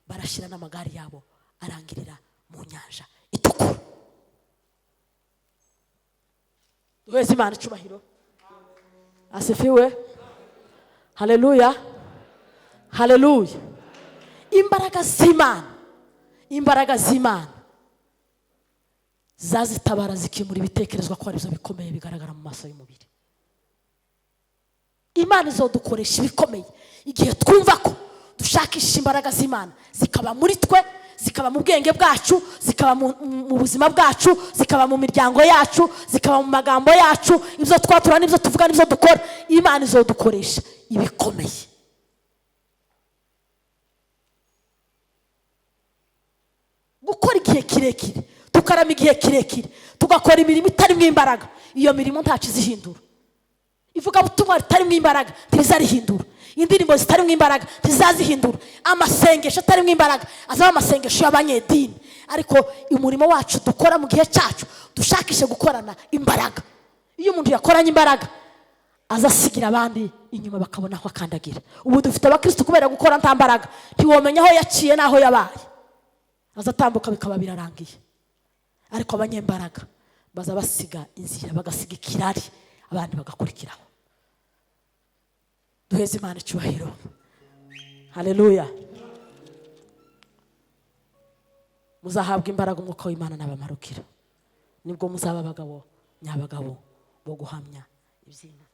barashira n'amagare yabo arangirira mu nyanja itukura. Duheze Imana icyubahiro. Asifiwe. Haleluya. Haleluya. Imbaraga z'Imana zazitabara zikimura ibitekerezwa ko ari byo bikomeye bigaragara mu maso y'umubiri. Imana izodukoresha ibikomeye igihe twumva ko dushakisha imbaraga z'Imana, zikaba muri twe, zikaba mu bwenge bwacu, zikaba mu buzima bwacu, zikaba mu miryango yacu, zikaba mu magambo yacu, ibyo twatura n'ibyo tuvuga n'ibyo dukora. Imana izodukoresha ibikomeye. igihe kirekire, tukarama igihe kirekire, tugakora imirimo itarimo imbaraga, iyo mirimo ntacyo izihindura. Ivugabutumwa ritarimo imbaraga ntirizarihindura, indirimbo zitarimo imbaraga ntizazihindura, amasengesho atarimo imbaraga azaba amasengesho y'abanyedini. Ariko umurimo wacu dukora mu gihe cyacu dushakishe gukorana imbaraga. Iyo umuntu yakoranye imbaraga azasigira abandi inyuma bakabona aho akandagira. Ubu dufite abakristo kubera gukora nta mbaraga, ntiwomenya aho yaciye n'aho yabaye, azatambuka bikaba birarangiye. Ariko abanyembaraga baza basiga inzira, bagasiga ikirari, abandi bagakurikiraho. Duheze Imana icyubahiro. Haleluya. Muzahabwa imbaraga umwuka w'Imana n'abamarukira, nibwo muzaba abagabo nyabagabo bo guhamya iby'Imana.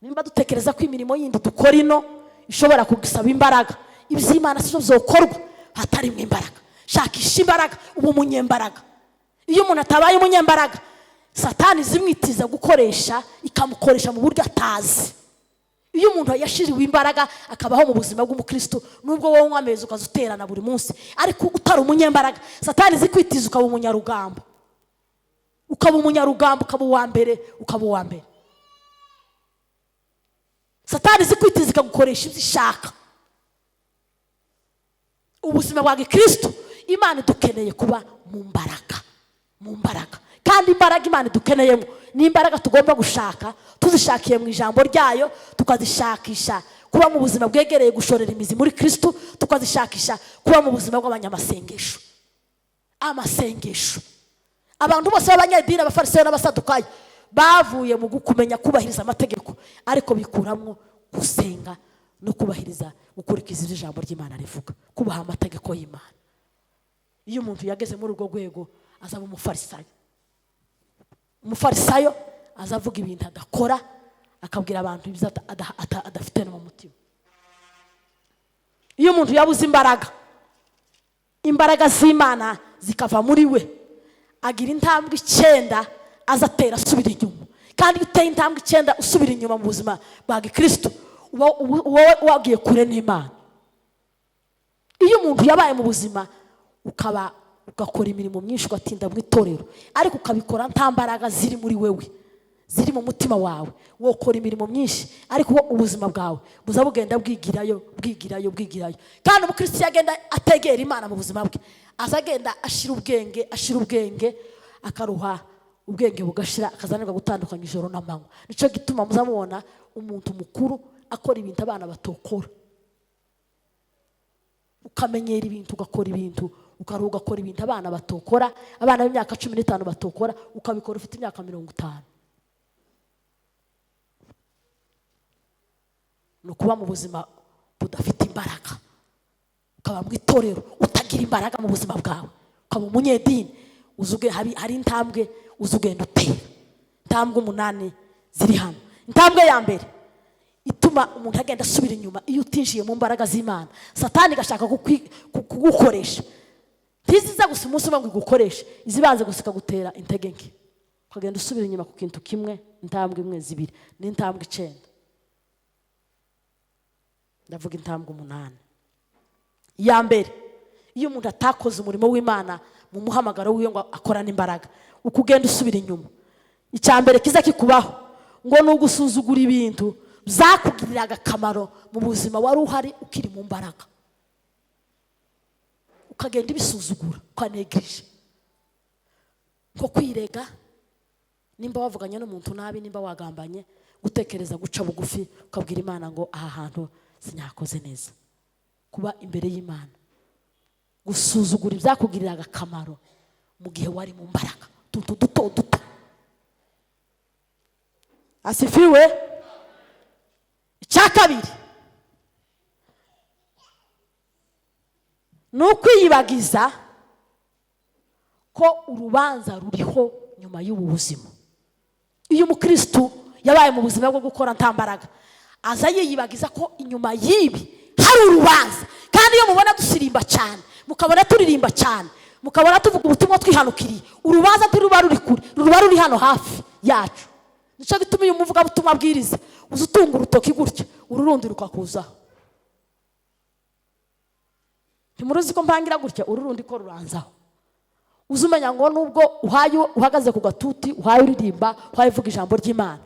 Nimba dutekereza ko imirimo yindi dukora ino ishobora kugusaba imbaraga, iby'Imana sizo zokorwa hatarimo imbaraga. Shakisha imbaraga, ubu umunyembaraga. Iyo umuntu atabaye umunyembaraga, Satani zimwitiza gukoresha, ikamukoresha mu buryo atazi. Iyo umuntu yashiriwe imbaraga akabaho mu buzima bw'umukristo, nubwo wowe unywa ukazuterana buri munsi, ariko utari umunyembaraga, Satani zikwitiza ukaba umunyarugambo, ukaba uwa mbere. Satani zikwitiza ikagukoresha ibyo ishaka. Ubuzima bwa Kristo, Imana dukeneye kuba mu mbaraga. Kandi imbaraga Imana dukeneyemo ni imbaraga tugomba gushaka, tuzishakiye mu ijambo ryayo, tukazishakisha kuba mu buzima bwegereye gushorera imizi muri Kristo, tukazishakisha kuba mu buzima bw'abanyamasengesho. Amasengesho, abantu bose b'abanyedini, abafarisayo n'abasadukayo bavuye mu kumenya kubahiriza amategeko, ariko bikuramo gusenga no kubahiriza, gukurikiza ijambo ry'Imana rivuga, kubaha amategeko y'Imana. Iyo umuntu yageze muri urwo rwego azaba umufarisayo azavuga ibintu adakora, akabwira abantu ibyo adafite mu mutima. Iyo umuntu yabuze imbaraga z'Imana zikava muri we, agira intambwe 9 azatera asubira inyuma. Kandi uteye intambwe 9 usubira inyuma mu buzima bwa Kristo, wowe wagiye kure n'Imana. Iyo umuntu yabaye mu buzima ugakora imirimo myinshi, ugatinda mu itorero, ariko ukabikora nta mbaraga ziri muri wewe, ziri mu mutima wawe, wokora imirimo myinshi, ariko ubuzima bwawe buza bugenda bwigirayo. Kandi umukristo yagenda ategera Imana mu buzima bwe, azagenda ashira ubwenge, akaruha ubwenge bugashira, akazanirwa gutandukanya ijoro n'amanywa. Nico gituma muzamubona umuntu mukuru akora ibintu abana batokora. Ukamenyera ibintu, ugakora ibintu, ugakora ibintu abana batokora, abana b'imyaka 15 batokora, ukabikora ufite imyaka 50. No kuba mu buzima budafite imbaraga, ukaba mu itorero utagira imbaraga mu buzima bwawe, ukaba umunyedini, hari intambwe uzugenda utera. Intambwe 8 ziri hano. Intambwe ya mbere ituma umuntu agenda asubira inyuma, iyo utinjiye mu mbaraga z'Imana, Satani gashaka kugukoresha. Ntiziza gusa umunsi umwe ngo igukoreshe, izibanze gusa ikagutera intege nke, ukagenda usubira inyuma ku kintu kimwe. Intambwe 1, 2 n'intambwe 9. Ndavuga intambwe 8. Ya mbere, iyo umuntu atakoze umurimo w'Imana mu muhamagaro wiwe ngo akorane imbaraga, ukugenda usubira inyuma, icya mbere kiza kikubaho ngo nugusuzugura ibintu zakugiriraga akamaro mu buzima wari uhari ukiri mu mbaraga, ukagenda ibisuzugura, ukanegirije. Nko kwirega, nimba wavuganye n'umuntu nabi, nimba wagambanye, gutekereza guca bugufi, ukabwira Imana ngo aha hantu sinyakoze neza. Kuba imbere y'Imana, gusuzugura ibyakugiriraga akamaro mu gihe wari mu mbaraga, duto. Asifiwe. Icya kabiri ni ukwiyibagiza ko urubanza ruriho nyuma y'ubu buzima. Iyo umukristo yabaye mu buzima bwo gukora nta mbaraga, aza yiyibagiza ko inyuma y'ibi hari urubanza. Kandi iyo mubona dusirimba cyane, mukabona turirimba cyane, mukabona tuvuga ubutumwa twihanukiriye, urubanza ntiruba ruri kure, ruba ruri hano hafi yacu. Nico gituma iyo umuvuga butumwa bwiriza uzutunga urutoki gutya, ururundi rukakuzaho. Ntimuruzi ko mpangira gutya, ururundi ko ruranzaho. uzumenya ngo nubwo uhaye uhagaze ku gatuti, uhaye uririmba, uhaye uvuga ijambo ry'Imana,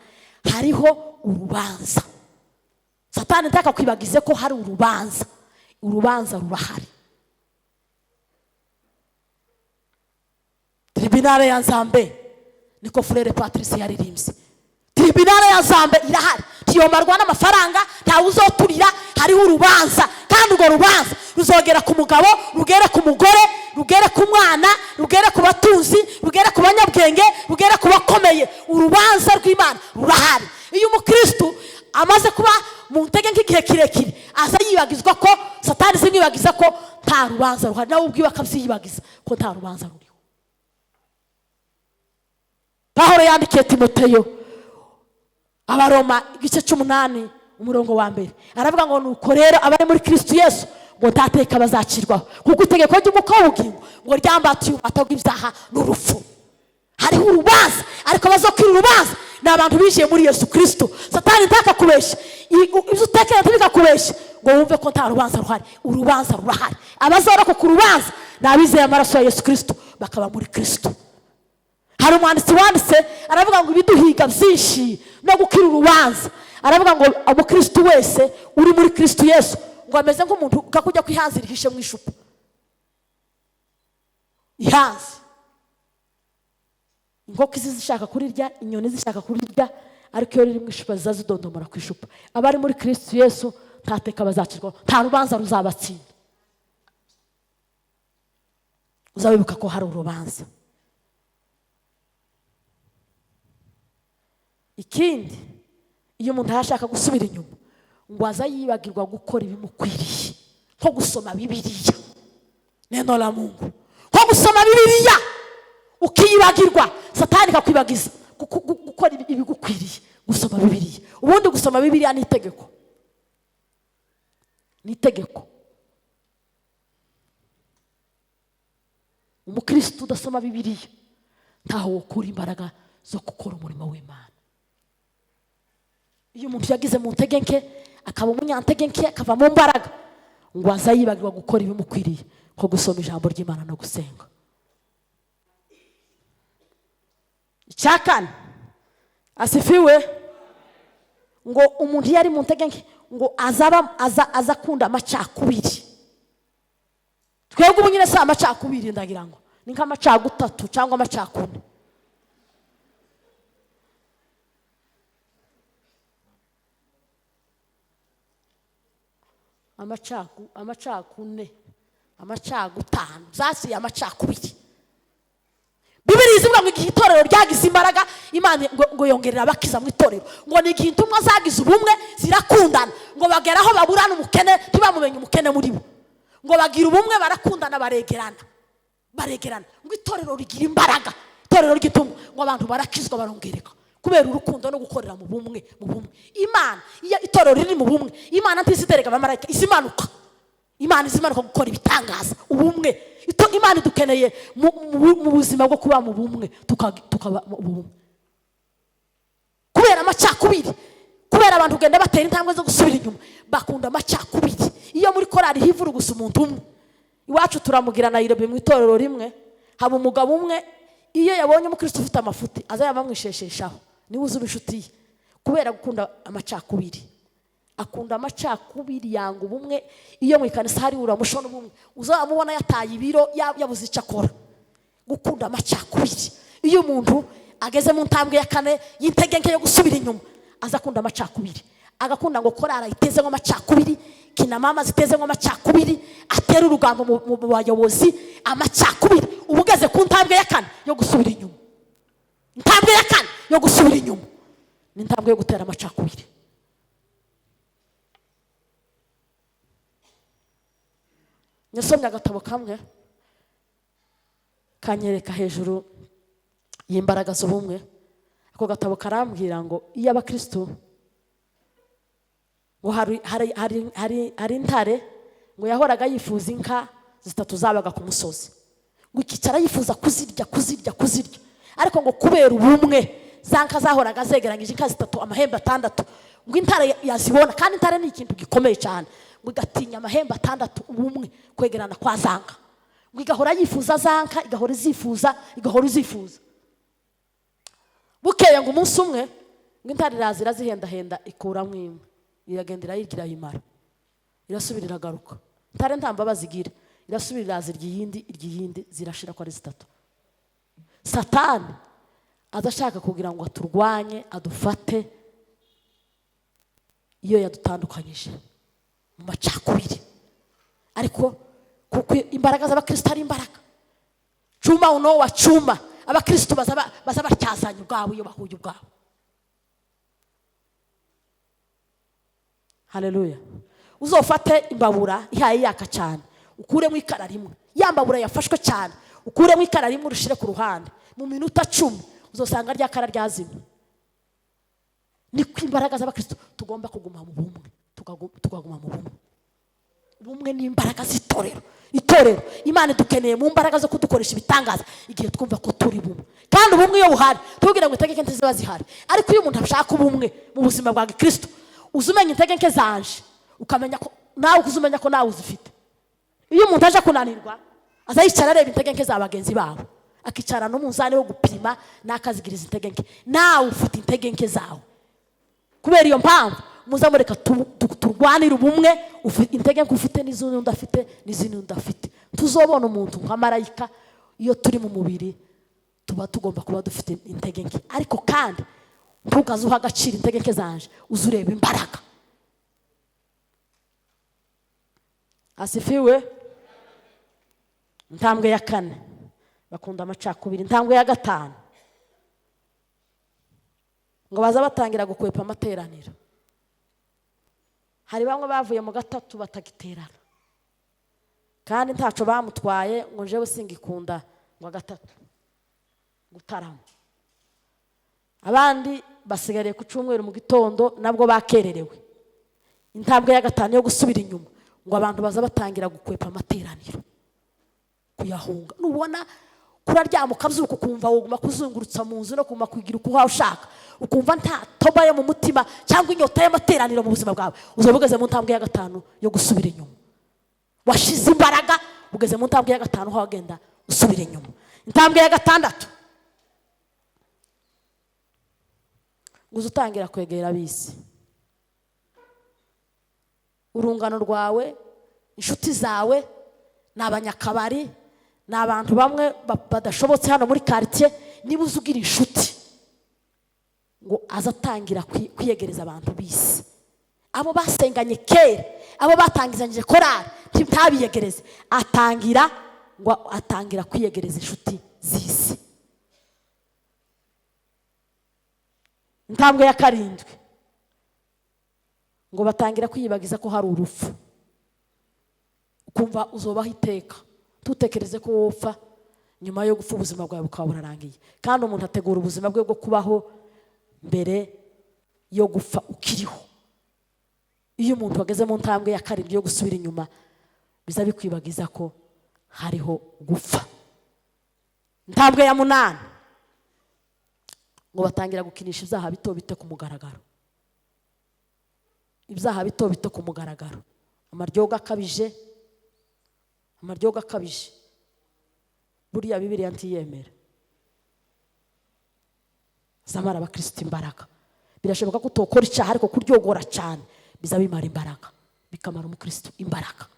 hariho urubanza. Satani ntaka kwibagize ko hari urubanza. Urubanza rurahari. Tribunale ya Nzambe niko Frere Patrice yaririmbye. Tribunale ya Nzambe irahari. Tiyomarwa n'amafaranga, nta uzoturira, hariho urubanza. Kandi urwo rubanza ruzogera ku mugabo, rugere ku mugore, rugere ku mwana, rugere ku batuzi, rugere ku banyabwenge, rugere ku bakomeye. Urubanza rw'Imana rurahari. Iyo umukristo amaze kuba mu ntege nk'igihe kirekire, aza yibagizwa ko Satani zimwibagiza ko nta rubanza ruhari, nawe ubwiwe akavyiyibagiza ko nta rubanza ruriho. Pawulo yandikiye Timoteyo, Abaroma igice 8 umurongo wa mbere, aravuga ngo nuko rero abari muri Kristo Yesu ngo ntateka bazacirwaho, kuko itegeko ry'umwuka w'ubugingo ngo ryambatiye ububata bw'ibyaha n'urupfu. Hariho urubanza, ariko bazokira urubanza ni abantu bijiye muri Yesu Kristo. Satani ntakakubeshe, ibyo utekereza ntibikakubeshe ngo wumve ko nta rubanza ruhari. Urubanza rurahari. Abazoroka ku rubanza ni abizeye amaraso ya Yesu Kristo bakaba muri Kristo. Hari umwanditsi wanditse aravuga ngo ibiduhiga byinshi no gukira urubanza, aravuga ngo umukristo wese uri muri Kristo Yesu ngo ameze nk'umuntu kakujya kwihanzira ihishe mu ishupa. Ihanze inkoko zishaka kurirya, inyoni zishaka kurirya, ariko iyo riri mu ishupa zidondomora ku ishupa. Abari muri Kristo Yesu ntateka bazacirwaho, nta rubanza ruzabatsinda. Uzabibuka ko hari urubanza. Ikindi, iyo umuntu ashaka gusubira inyuma ngo aza yibagirwa gukora ibimukwiriye, nko gusoma Bibiliya. Neno la Mungu, nko gusoma Bibiliya ukiyibagirwa, Satani kakwibagiza gukora ibigukwiriye, gusoma Bibiliya. Ubundi gusoma Bibiliya ni itegeko. Ni itegeko. Umukristo udasoma Bibiliya ntaho wokura imbaraga zo gukora umurimo w'Imana. Iyo umuntu yagize mu ntege nke, akaba umunyantege nke, akava mu mbaraga, ngo aza yibagirwa gukora ibimukwiriye, nko gusoma ijambo ry'Imana no gusenga. Icyakane, asifiwe, ngo umuntu yari mu ntege nke ngo aza kunda amacakubiri. Twebwe ubu nyine si amacakubiri, ndagira ngo ni nk'amacagutatu cyangwa amacakune. Amacakune, amacagutanu, zasiye amacakubiri. Bibiliya ivuga ngo igihe itorero ryagize imbaraga, Imana ngo yongerera abakiza mu itorero, ngo ni igihe intumwa zagize ubumwe zirakundana, ngo bageraho baburana umukene ntibamumenye umukene muri bo, ngo bagira ubumwe barakundana baregerana, ngo itorero rigira imbaraga, itorero ry'itumwa, ngo abantu barakizwa barongereka kubera urukundo no gukorera mu bumwe. Imana iyo itorero riri mu bumwe, Imana ntizitereka abamarayika, izimanuka. Imana izimanuka gukora ibitangaza. Ubumwe, Imana dukeneye mu buzima bwo kuba mu bumwe, tukaba mu bumwe. Kubera amacakubiri, kubera abantu genda batera intambwe zo gusubira inyuma, bakunda amacakubiri. Iyo muri korari hivura gusa umuntu umwe, iwacu turamugira Nairobi mu itorero rimwe, haba umugabo umwe, iyo yabonye umukristo ufite amafuti aza yabamwishesheshaho, niwe uzuba inshuti ye, kubera gukunda amacakubiri. Akunda amacakubiri, yanga ubumwe. Iyo mu ikanisa hari uramushona ubumwe, uzamubona yataye ibiro, yabuze icyo akora. Gukunda amacakubiri. Iyo umuntu ageze mu ntambwe ya 4 y'intege nke yo gusubira inyuma, aza kunda amacakubiri, agakunda ngo korara iteze ngo amacakubiri, kina mama ziteze ngo amacakubiri, atera urugambo mu bayobozi, amacakubiri. Ubugeze ku ntambwe ya 4 yo gusubira inyuma. Intambwe ya 4 yo gusubira inyuma ni intambwe yo gutera amacakubiri. Nyasomye agatabo kamwe kanyereka hejuru y'imbaraga z'ubumwe. Ako gatabo karambwira ngo iyo abakristo ngo hari intare ngo yahoraga yifuza inka 3 zabaga ku musozi, ngo ikicara yifuza kuzirya, ariko ngo kubera ubumwe zanka zahoraga zegeranyije inka 3 amahembe 6, ngo intare yazibona, kandi intare ni ikintu gikomeye cyane, ngo igatinya amahembe 6 ubumwe kwegerana kwa zanka, ngo igahora yifuza zanka, igahora izifuza. Bukeye ngo umunsi umwe ngo intare irazira zihendahenda ikuramo imwe, iragenda irayigira yimara, irasubira iragaruka. Intare nta mbabazi igira, irasubira irazirya iyindi zirashira ko ari 3. Satani adashaka kugira ngo aturwanye, adufate iyo yadutandukanyije mu macakubiri. Ariko kuko imbaraga z'abakristo ari imbaraga, cuma uno wa cuma, abakristo baza batyazanya ubwabo iyo bahuye ubwabo. Haleluya. Uzofate imbabura ihaye yaka cyane, ukuremo ikara rimwe, yambabura yafashwe cyane, ukuremo ikara rimwe urushire ku ruhande, mu minota 10 uzosanga rya kara ryazimye. Ni kwimbaraga z'abakristo tugomba kuguma mu bumwe, tukaguma mu bumwe. Bumwe ni imbaraga z'itorero. Imana dukeneye mu mbaraga zo kudukoresha ibitangaza igihe twumva ko turi bumwe. Kandi ubumwe iyo buhari tugira ngo intege nke ziba zihari. Ariko iyo umuntu ashaka ubumwe mu buzima bwa Kristo, uzumenya intege nke zanje, ukamenya ko nawe uzifite. Iyo umuntu aje kunanirwa azayicara areba intege nke za bagenzi babo, akicara no munzane wo gupima nakazigiriza intege nke. Nawe ufite intege nke zawe. Kubera iyo mpamvu muzamureka turwanira ubumwe, intege nke ufite n'izindi udafite. Tuzobona umuntu nka marayika. Iyo turi mu mubiri tuba tugomba kuba dufite intege nke, ariko kandi ntugazuha agaciro intege nke zanje, uzureba imbaraga. Asifiwe. Intambwe ya 4 bakunda amacakubiri. Intambwe ya 5 ngo baza batangira gukwepa amateraniro. Hari bamwe bavuye mu 3 batagiterana, kandi ntaco bamutwaye ngo jewe singikunda ngo 3 gutarama. Abandi basigariye ku cyumweru mu gitondo nabwo bakererewe. Intambwe ya 5 yo gusubira inyuma ngo abantu baza batangira gukwepa amateraniro, kuyahunga. Nubona kuraryama ukabyuka ukumva woguma kuzungurutsa mu nzu no kuma kwigira uko ushaka, ukumva nta toba yo mu mutima cyangwa inyota y'amateraniro mu buzima bwawe, uzobugeze mu ntambwe ya 5 yo gusubira inyuma. Washize imbaraga ugeze mu ntambwe ya 5 ho wagenda usubira inyuma. Intambwe ya 6 uzutangira kwegera abisi. Urungano rwawe, inshuti zawe, n'abanyakabari, n'abantu bamwe badashobotse hano muri quartier, niba uzugira inshuti ngo azatangira kwiyegereza abantu bisi. Abo basenganye kera, abo batangizanyije korali ntabiyegereze, atangira kwiyegereza inshuti zisi. Intambwe ya 7 ngo batangira kwiyibagiza ko hari urupfu. Ukumva uzobaho iteka, tutekereze ko wopfa, nyuma yo gupfa ubuzima bwawe bukaba burarangiye. Kandi umuntu ategura ubuzima bwe bwo kubaho mbere yo gupfa ukiriho. Iyo umuntu wageze mu ntambwe ya 7 yo gusubira inyuma, biza bikwibagiza ko hariho gupfa. Intambwe ya 8 ngo batangira gukinisha ibyaha bito ku mugaragaro. Ibyaha bito ku mugaragaro, amaryoga akabije. Buriya Bibiliya ntiyemera. Zamara abakristo imbaraga. Birashoboka ko utokora icyaha ariko kuryogora cyane biza bimara imbaraga, bikamara umukristo imbaraga.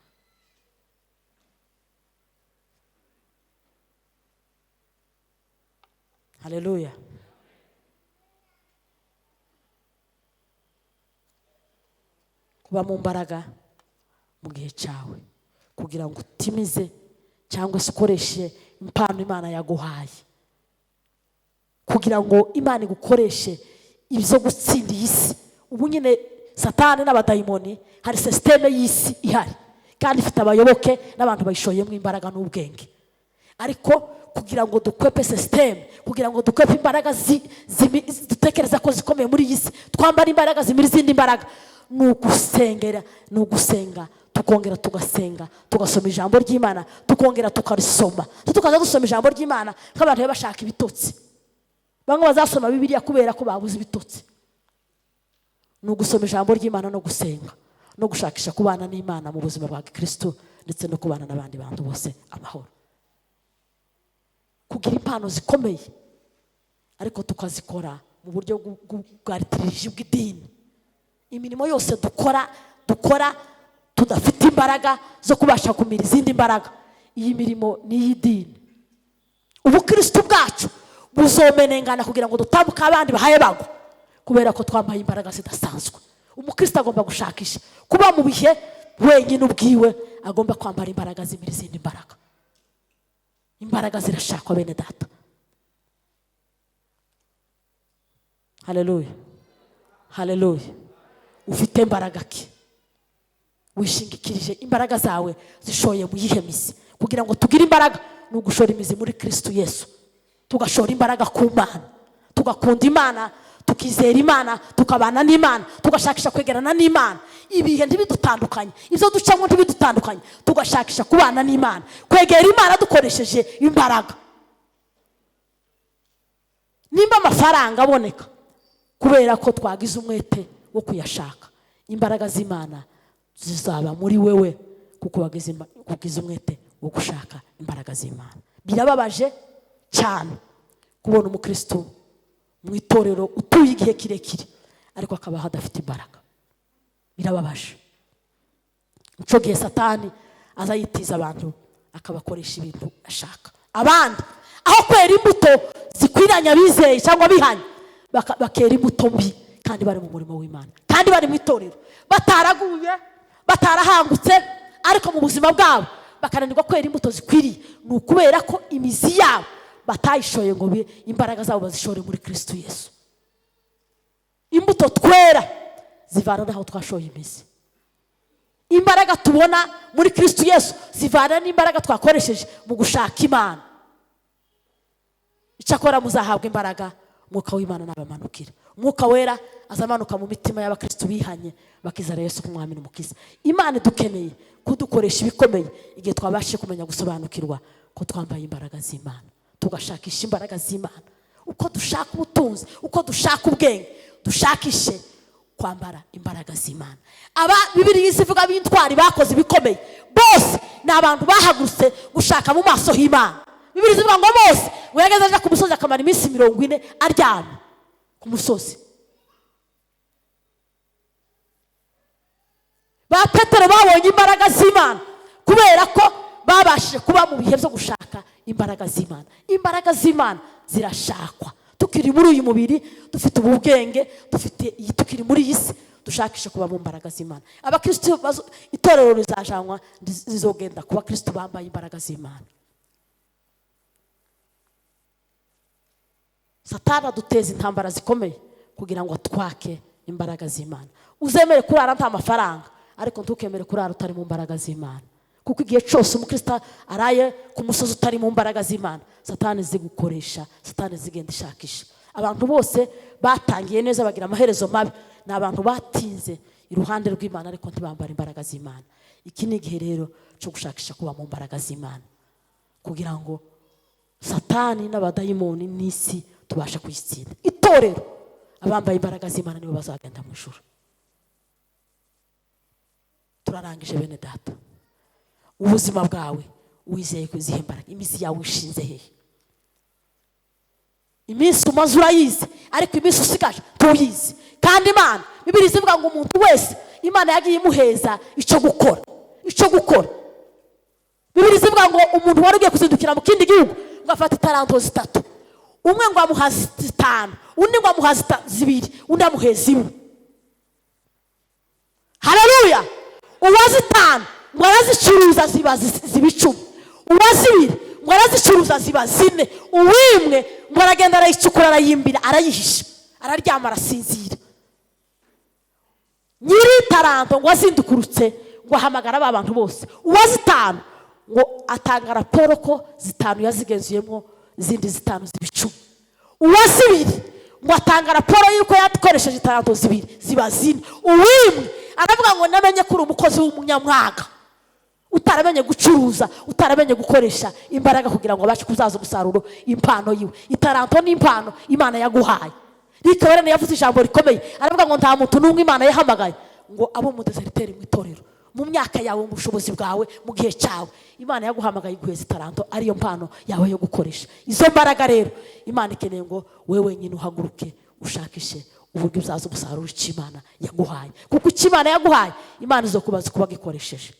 Haleluya. Kuba mu mbaraga mu gihe cyawe kugira ngo utimize cyangwa se ukoreshe impano Imana yaguhaye, kugira ngo Imana igukoreshe ibyo gutsinda iyi si. Ubu nyine Satani n'abadayimoni hari systeme y'isi ihari kandi ifite abayoboke n'abantu bayishoyemo imbaraga n'ubwenge. Ariko kugira ngo dukwepe systeme, kugira ngo dukwepe imbaraga dutekereza ko zikomeye muri iyi si, twambara imbaraga zimira izindi imbaraga, nugusenga, tukongera tugasenga, tugasoma ijambo ry'Imana, tukongera tukarisoma. Tukaza gusoma ijambo ry'Imana nk'abantu bashaka ibitotsi. Bamwe bazasoma Bibiliya kubera ko babuze ibitotsi. Nugusoma ijambo ry'Imana no gusenga no gushakisha kubana n'Imana mu buzima bwa Kristo ndetse no kubana n'abandi bantu bose amahoro. kugira impano zikomeye ariko tukazikora mu buryo bwa lituriji bw'idini. Imirimo yose dukora tudafite imbaraga zo kubasha kumira izindi mbaraga, iyi mirimo ni iy'idini. Ubukristo bwacu buzomenengana kugira ngo dutambuke abandi bahaye bagwa, kubera ko twambaye imbaraga zidasanzwe. Umukristo agomba gushakisha kuba mu bihe wenyine ubwiwe, agomba kwambara imbaraga zimira izindi mbaraga. Imbaraga zirashakwa bene data. Haleluya, haleluya. Ufite imbaraga ki? Wishingikirije imbaraga zawe zishoye mu yihe mizi? Kugira ngo tugire imbaraga ni ugushora imizi muri Kristo Yesu, tugashora imbaraga ku Mana, tugakunda Imana, tukizera Imana, tukabana n'Imana, tugashakisha kwegerana n'Imana. Ibihe ntibidutandukanye, ibyo ducamo ntibidutandukanye, tugashakisha kubana n'Imana, kwegera Imana dukoresheje imbaraga. Nimba amafaranga aboneka kubera ko twagize umwete wo kuyashaka, imbaraga z'Imana zizaba muri wewe kuko wagize umwete wo gushaka imbaraga z'Imana. Birababaje cyane kubona umukristo mu itorero utuye igihe kirekire ariko akaba hadafite imbaraga. Birababaje. Ico gihe Satani azayitiza abantu akabakoresha ibintu ashaka. Abandi aho kwera imbuto zikwiranya bizeye cyangwa bihanye, bakera imbuto mbi kandi bari mu murimo w'Imana, kandi bari mu itorero bataraguye, batarahangutse, ariko mu buzima bwabo bakananirwa kwera imbuto zikwiriye. Ni ukubera ko imizi yabo batayishoye ngo imbaraga zabo bazishore muri Kristo Yesu. Imbuto twera zivana naho twashoye imizi. Imbaraga tubona muri Kristo Yesu zivana n'imbaraga twakoresheje mu gushaka Imana. Icyakora muzahabwa imbaraga Umwuka w'Imana nabamanukira. Umwuka wera azamanuka mu mitima y'abakristo bihanye bakizera Yesu nk'umwami n'umukiza. Imana dukeneye kudukoresha ibikomeye igihe twabashije kumenya gusobanukirwa ko twambaye imbaraga z'Imana, tugashakisha imbaraga z'Imana. Uko dushaka ubutunzi, uko dushaka ubwenge, dushakishe kwambara imbaraga z'Imana. Aba Bibiliya ivuga b'intwari bakoze ibikomeye bose ni abantu bahagurutse gushaka mu maso h'Imana. Bibiliya ivuga ngo Mose wegeze aje ku musozi akamara iminsi 40 aryamye ku musozi. Ba Petero babonye imbaraga z'Imana kubera ko babashije kuba mu bihe byo gushaka imbaraga z'Imana. Imbaraga z'Imana zirashakwa tukiri muri uyu mubiri, dufite ubwenge, tukiri muri iyi si, dushakisha kuba mu mbaraga z'Imana. Abakristo itorero rizajanwa zizogenda kuba Kristo bambaye imbaraga z'Imana. Satani aduteza intambara zikomeye kugira ngo atwake imbaraga z'Imana. Uzemere kurara nta mafaranga, ariko ntukemere kurara utari mu mbaraga z'Imana, kuko igihe cyose umukristo araye ku musozi utari mu mbaraga z'Imana, Satani zigukoresha, Satani zigenda ishakisha. Abantu bose batangiye neza bagira amaherezo mabi, ni abantu batinze iruhande rw'Imana ariko ntibambara imbaraga z'Imana. Iki ni igihe rero cyo gushakisha kuba mu mbaraga z'Imana kugira ngo Satani n'abadayimoni n'isi tubasha kuyitsinda. Itorero abambaye imbaraga z'Imana nibo bazagenda mu ijuru. Turarangije bene data. Ubuzima bwawe wizeye kuzihe imbaraga? Imizi yawe ishinze hehe? Iminsi umaze urayizi, ariko iminsi usigaje tuyizi. Kandi Imana Bibiliya ivuga ngo umuntu wese Imana yagiye imuheza icyo gukora, icyo gukora. Bibiliya ivuga ngo umuntu wari ugiye kuzindukira mu kindi gihugu ngo afata italanto 3, umwe ngo amuha 5, undi ngo amuha 2, undi amuheza 1. Haleluya. Uwazi 5 ngo arazicuruza ziba 10, uwazi 2 ngo arazicuruza ziba 4, uwimwe ngo aragenda arayicukura arayimbira arayihisha araryama arasinzira. Nyiri taranto ngo azindukurutse ngo ahamagara abantu bose. Uwazi 5 ngo atanga raporo ko 5 yazigenzuyemo, izindi 5 zibicu. Uwazi 2 ngo atanga raporo yuko yakoresheje taranto 2 ziba 4. Uwimwe aravuga ngo namenye kuri umukozi w'umunyamwaga, utaramenye gucuruza, utaramenye gukoresha imbaraga kugira ngo abashe kuzaza umusaruro impano yiwe. Itaranto n'impano Imana yaguhaye. Rikaberene yavuze ijambo rikomeye, aravuga ngo nta muntu n'umwe Imana yahamagaye ngo abo mu deserteri mu itorero mu myaka yawe, mu bushobozi bwawe, mu gihe cyawe. Imana yaguhamagaye iguheza itaranto, ariyo mpano yawe yo gukoresha. Izo mbaraga rero Imana ikeneye ngo wewe nyine uhaguruke ushakishe uburyo uzaza umusaruro cy'Imana yaguhaye. Kuko cy'Imana yaguhaye, Imana izokubaza kuba gikoresheje.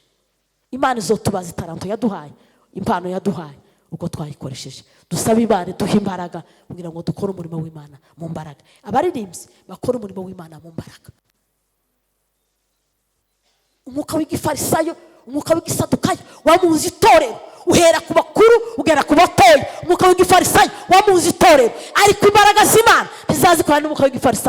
Imana izotubaza itaranto yaduhaye, impano yaduhaye, uko twayikoresheje. Dusaba Imana duhe imbaraga kugira ngo dukore umurimo w'Imana mu mbaraga. Abaririmbyi bakora umurimo w'Imana mu mbaraga. Umwuka w'igifarisayo, umwuka w'igisadukayo wamuzi itorero, uhera ku bakuru ugera ku batoya. Umwuka w'igifarisayo wamuzi itorero, ariko imbaraga z'Imana ntizazikora n'umwuka w'igifarisayo.